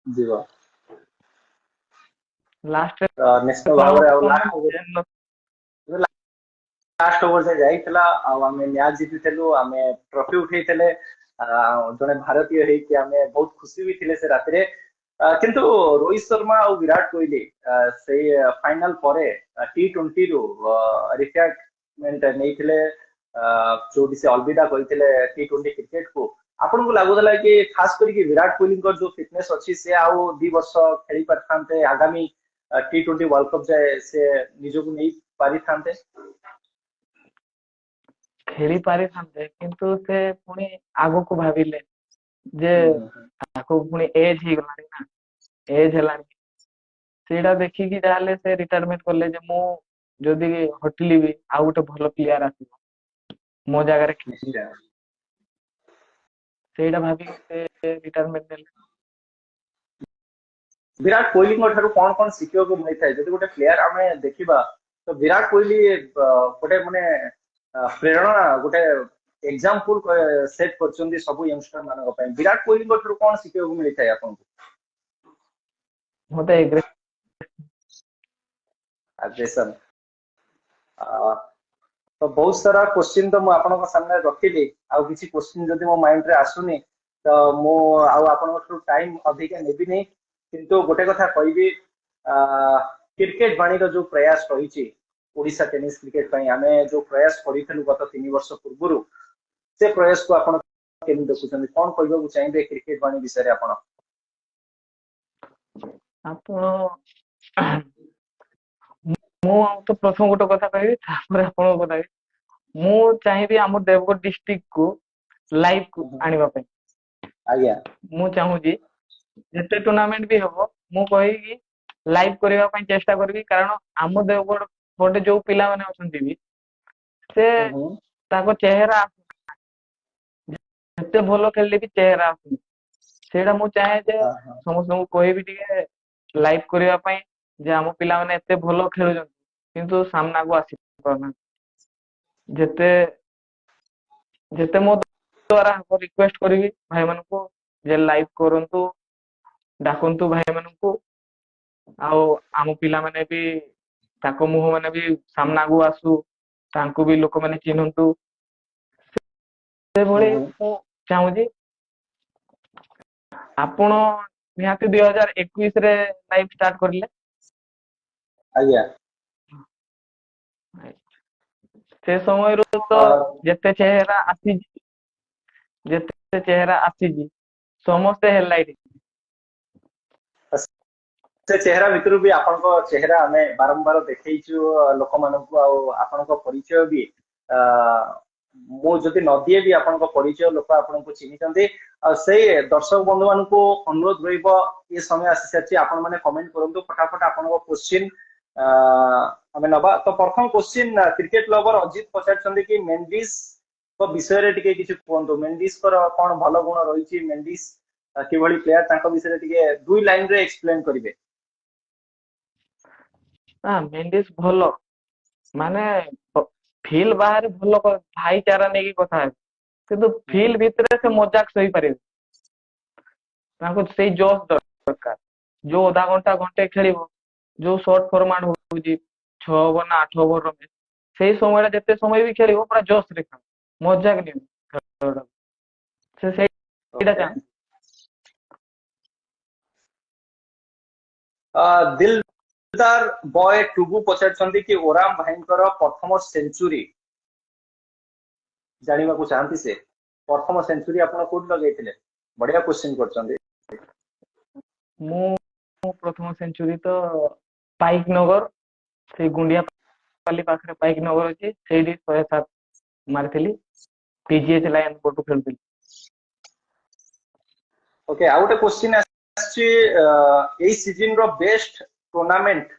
A: जीवा
B: लास्ट
A: नेशनल भाବରେ ଆଉ लास्ट ओवर से जाइतला आ हमें मैच जीतितलु हमें ट्रॉफी उठैतले जने भारतीय हे कि हमें बहुत खुशी भी थिले से रात रे किंतु रोहित शर्मा और विराट कोहली से फाइनल परे T20 रो रिटायरमेंट नहीं थिले जो से अलविदा कहितले T20 क्रिकेट को आपन को लागुदला कि खास करी विराट कोहली को जो फिटनेस अच्छी से आउ 2 वर्ष खेली पारथांते आगामी T20 वर्ल्ड कप जाए से निजो को नहीं पारी थांते
B: खेली पारी थांते किंतु से पुणी आगो को भाबिले जे आगो पुणी एज ही गलानी ना एज हेलानी सेटा देखि कि जाले से रिटायरमेंट करले जे मु जदी हटली भी आ गोटे भलो प्लेयर आसीबो मो जगह रे सेटा भाबी से रिटायरमेंट देले
A: विराट कोहली कौन कौन शिखा को मिलता है जब गोटे प्लेयर आम देखा तो विराट कोहली गोटे माने प्रेरणा गोटे एग्जांपल सेट कर सब यंगस्टर मान विराट कोहली कौन शिखा को मिलता है आपको
B: मते
A: एग्रेशन तो बहुत सारा क्वेश्चन तो मुझे सामने रखिली आउ किसी क्वेश्चन जदि मो माइंड रे आसुनी तो मु आउ टाइम अधिक नेबी नहीं किंतु गोटे कथा कहबी क्रिकेट वाणी जो प्रयास रही ओडिशा टेनिस क्रिकेट पई आमे जो प्रयास करिथलु गत 3 वर्ष पूर्व से प्रयास को आपण केमि देखुछन कोन कहबो चाहिबे क्रिकेट वाणी विषय रे आपण
B: आपण मु तो प्रथम गोटे कथा कहबी तापर आपण बताबी मु चाहिबी हम देवगढ़ डिस्ट्रिक्ट को लाइव को आनिबा पे
A: आज्ञा
B: मु चाहूजी जते टूर्नामेंट भी हबो मु कहि कि लाइव करबा ପାଇଁ चेष्टा करबी कारण हम देवगढ़ पटे जो पिला माने अछंती भी से ताको चेहरा जते भलो खेलले भी चेहरा आसुनी सेटा मु चाहे जे समस्त को कोई भी टिके लाइव करबा ପାଇଁ जे हम पिला माने एते भलो खेलुजन किंतु सामना को आसी परना जते जते मो द्वारा रिक्वेस्ट करी भाई मान को जे लाइव करंतु डाकंतु भाई मान को आउ आम पिला माने भी ताको मुह माने भी सामना को आसु तांको भी लोक माने चिन्हंतु से भले मु चाहूजी आपण निहाती 2021 रे लाइव स्टार्ट करले
A: आज्ञा
B: से समय रो तो जते चेहरा आसी जते चेहरा आसी समस्त हेडलाइट
A: से चेहरा भितर भी आपनको चेहरा आमे बारंबार देखैछु लोक मानकु आ आपनको परिचय भी मो जदि नदिए भी आपनको परिचय लोक आपनको चिन्हिचंती से दर्शक बंधु मानकु अनुरोध रहइबो ये समय आसी साची आपण माने कमेंट करंतु फटाफट आपनको क्वेश्चन हमें नबा तो प्रथम क्वेश्चन क्रिकेट लवर अजित पचारछंती कि मेंडिस को विषय रे टिके किछु कोंतो मेंडिस को कोन भलो गुण रहिछि मेंडिस किभଳି प्लेयर तांको विषय रे टिके दुई लाइन रे एक्सप्लेन करिवे
B: हां मेंडिस भलो माने फील बाहर भलो भाईचारा नेकी कथा है किंतु फील भीतर से मजाक सही पारे तांको सेई जोश दरकार जो आधा घंटा घंटे खेलिबो जो शॉर्ट फॉर्मेट होउजी 6 ओवर ना 8 ओवर रे सेई समय जते समय भी खेलिबो पूरा जोश रे मजाक नहीं से सेटा चाह
A: दिलदार बॉय टुगु पचारछंती कि ओराम भाईंकर प्रथम सेंचुरी जानिबा को चाहंती से प्रथम सेंचुरी आपण कोड लगैथिले बढ़िया क्वेश्चन करछंती
B: मु प्रथम सेंचुरी तो पाइक नगर से गुंडिया पाली पाखरे पाइक नगर अछि सेडी 107 मारथिली पीजीएच लाइन बोटू खेलथिली
A: ओके आउट क्वेश्चन आछि एई सीजन रो बेस्ट टूर्नामेंट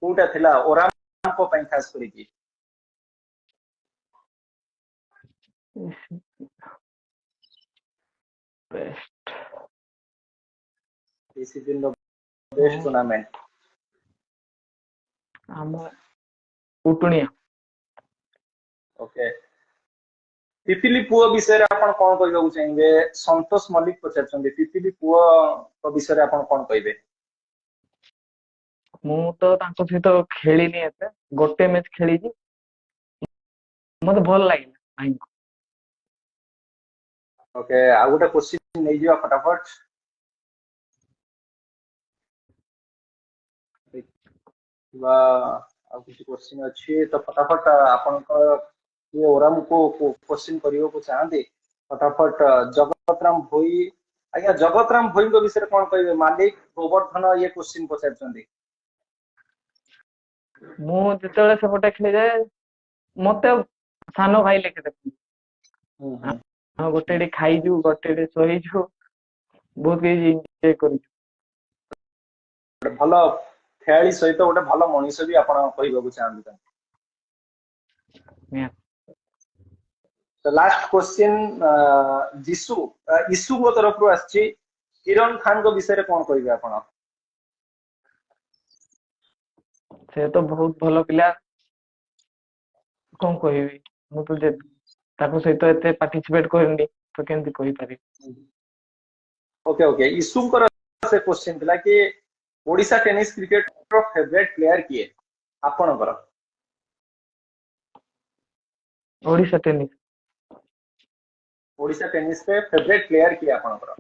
A: कोटा थिला ओराम को पई खास करी की
B: बेस्ट
A: एई सीजन रो बेस्ट टूर्नामेंट
B: हम उटुनिया
A: ओके पिपिली पुओ विषय रे आपण कोन कहबो चाहिबे संतोष मल्लिक पचारछंती पिपिली पुओ को विषय रे आपण कोन कहबे
B: मु तो तांको सहित खेलिनी एते गोटे मैच खेली जी मते भल लागिला भाई
A: ओके आ गोटे क्वेश्चन नै जिवा फटाफट बा आ किसी क्वेश्चन अछि तो फटाफट आपण को ये ओराम को क्वेश्चन करियो को चाहते फटाफट जगतराम भोई आज्ञा जगतराम भोई को विषय कोन कहबे मालिक गोवर्धन ये क्वेश्चन पचारछंती
B: मु जेतेले सेपटे खेली जाए मते सानो भाई लेके देखु हां गोटेडी खाइजु गोटेडी सोइजु बहुत के एन्जॉय करू
A: भलो खेली सहित गोटे भलो मनीष भी आपण कहबो को चाहते तो लास्ट क्वेश्चन जिसु इशु को तरफ रु आछि किरण खान को विषय रे कोन कहबे आपण
B: से तो बहुत भल पिला कौन कहबी मु तो ताको सहित एते पार्टिसिपेट करनी तो केमती कहि पारि।
A: ओके ओके ईशुंकर से क्वेश्चन थिला कि ओडिशा टेनिस क्रिकेट रो फेवरेट प्लेयर किए आपनकर?
B: ओडिशा टेनिस
A: ओडिशा टेनिस पे फेवरेट प्लेयर किए आपनकर?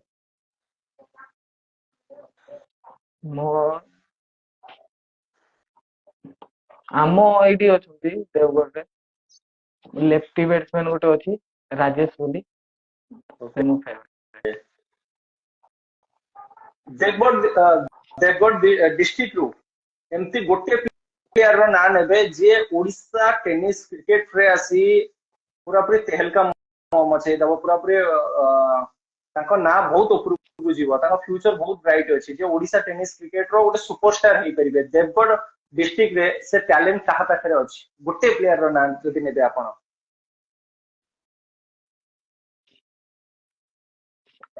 B: मो आमो आईडी अछंती देवगढ़ रे लेफ्टी बैट्समैन गोटे अछि राजेश बोली से मो फेवरेट।
A: देवगढ़ डिस्ट्रिक्ट रु एमती गोटे प्लेयर रो नाम नेबे जे ओडिशा टेनिस क्रिकेट रे आसी पूरा पूरी तहलका मचै दबो पूरा पूरी ताको ना बहुत उपरକୁ जीव ताको फ्यूचर बहुत ब्राइट अछि जे ओडिशा टेनिस क्रिकेट रो गोटे सुपरस्टार हेई परिबे। देवगढ़ डिस्ट्रिक्ट रे से टैलेंट कहा पाखरे अछि गोटे प्लेयर रो नाम जदि नेबे आपण?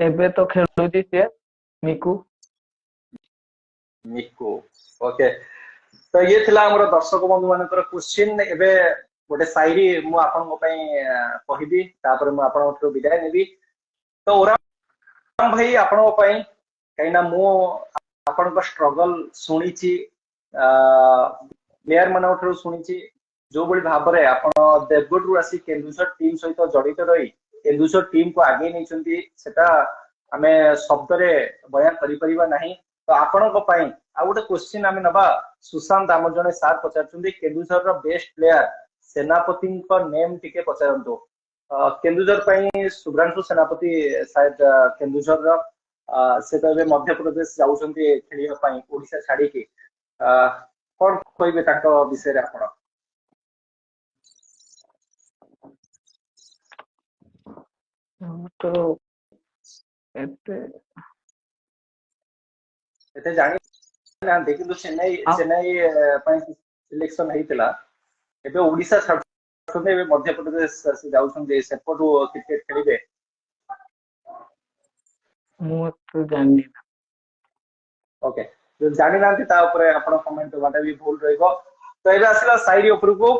B: एबे तो खेलुजी से मिकू
A: मिकू ओके तो ये थिला हमर दर्शक बंधु मानकर क्वेश्चन। एबे गोटे शायरी मु आपन को पई कहिबी तापर मु आपन को विदाय नेबी। तो ओराम भाई आपन को पई कहिना मु आपन को स्ट्रगल सुनिची प्लेयर मन उठरो सुनिची जो बड़ी भाबरे आपन देवगढ़ रु आसी केन्दुझर टीम सहित जड़ित रही केन्दुझर टीम को आगे नहीं चंती सेटा हमें शब्द रे बयान करि परिबा नहीं। तो आपन को पई आ गोटे क्वेश्चन आमे नबा सुशांत आम जने सार पचारछुंदी केन्दुझर रो बेस्ट प्लेयर सेनापति को नेम टिके पचारंतो। केन्दुझर पई सुब्रांशु सेनापति शायद केन्दुझर रो से तो एबे मध्य प्रदेश जाउछंती खेलिया पई ओडिशा छाडी के कोन कहबे ताको विषय रे आपण?
B: तो एते
A: एते जानि ना देखि तो चेन्नई चेन्नई पई सिलेक्शन हेतिला एबे ओडिशा छाडछंती एबे मध्य प्रदेश से जाउछंती सेपटू क्रिकेट खेलिबे।
B: मु तो जाननी ना।
A: ओके जो जानि नांती ता ऊपर आपण कमेंट वाटा भी भूल रहइबो। तो एबे आसीला शायरी ऊपर को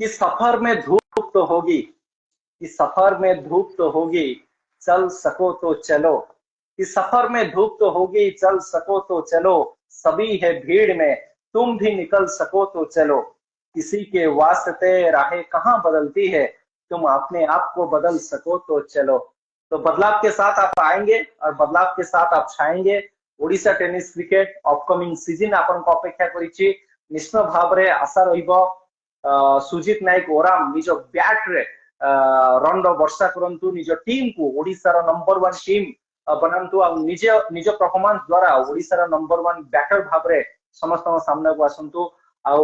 A: कि सफर में धूप तो होगी कि सफर में धूप तो होगी चल सको तो चलो कि सफर में धूप तो होगी चल सको तो चलो सभी है भीड़ में तुम भी निकल सको तो चलो किसी के वास्ते राहें कहाँ बदलती है तुम अपने आप को बदल सको तो चलो। तो बदलाव के साथ आप आएंगे और बदलाव के साथ आप छाएंगे। Odisha tennis cricket upcoming season आपन को अपेक्षा करिछि निश्चित भाव रे आशा रहिबो सुजित नायक ओराम निज बैट रे रन रो वर्षा करंतु निज टीम को ओडिशा रो नंबर 1 टीम बनांतु आ निज निज परफॉर्मेंस द्वारा ओडिशा रो नंबर 1 बैटर भाव रे समस्त सामने को आसंतु आ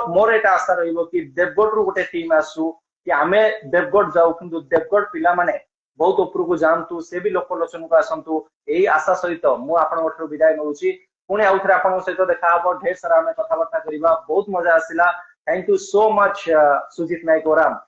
A: मोर एटा आशा रहिबो कि देवगढ़ रु गोटे टीम आसु कि आमे देवगढ़ जाऊ किंतु देवगढ़ पिला माने बहुत ऊपर को जानतु से भी लोकलोचन को आसंतु एई आशा सहित मु आपन ओठरो विदाय नउची पुणे आउथरे आपन सहित देखा हबो ढेर सारा हमें कथा बार्ता करिबा बहुत मजा आसिला। Thank you so much Sujit Nayak Oram.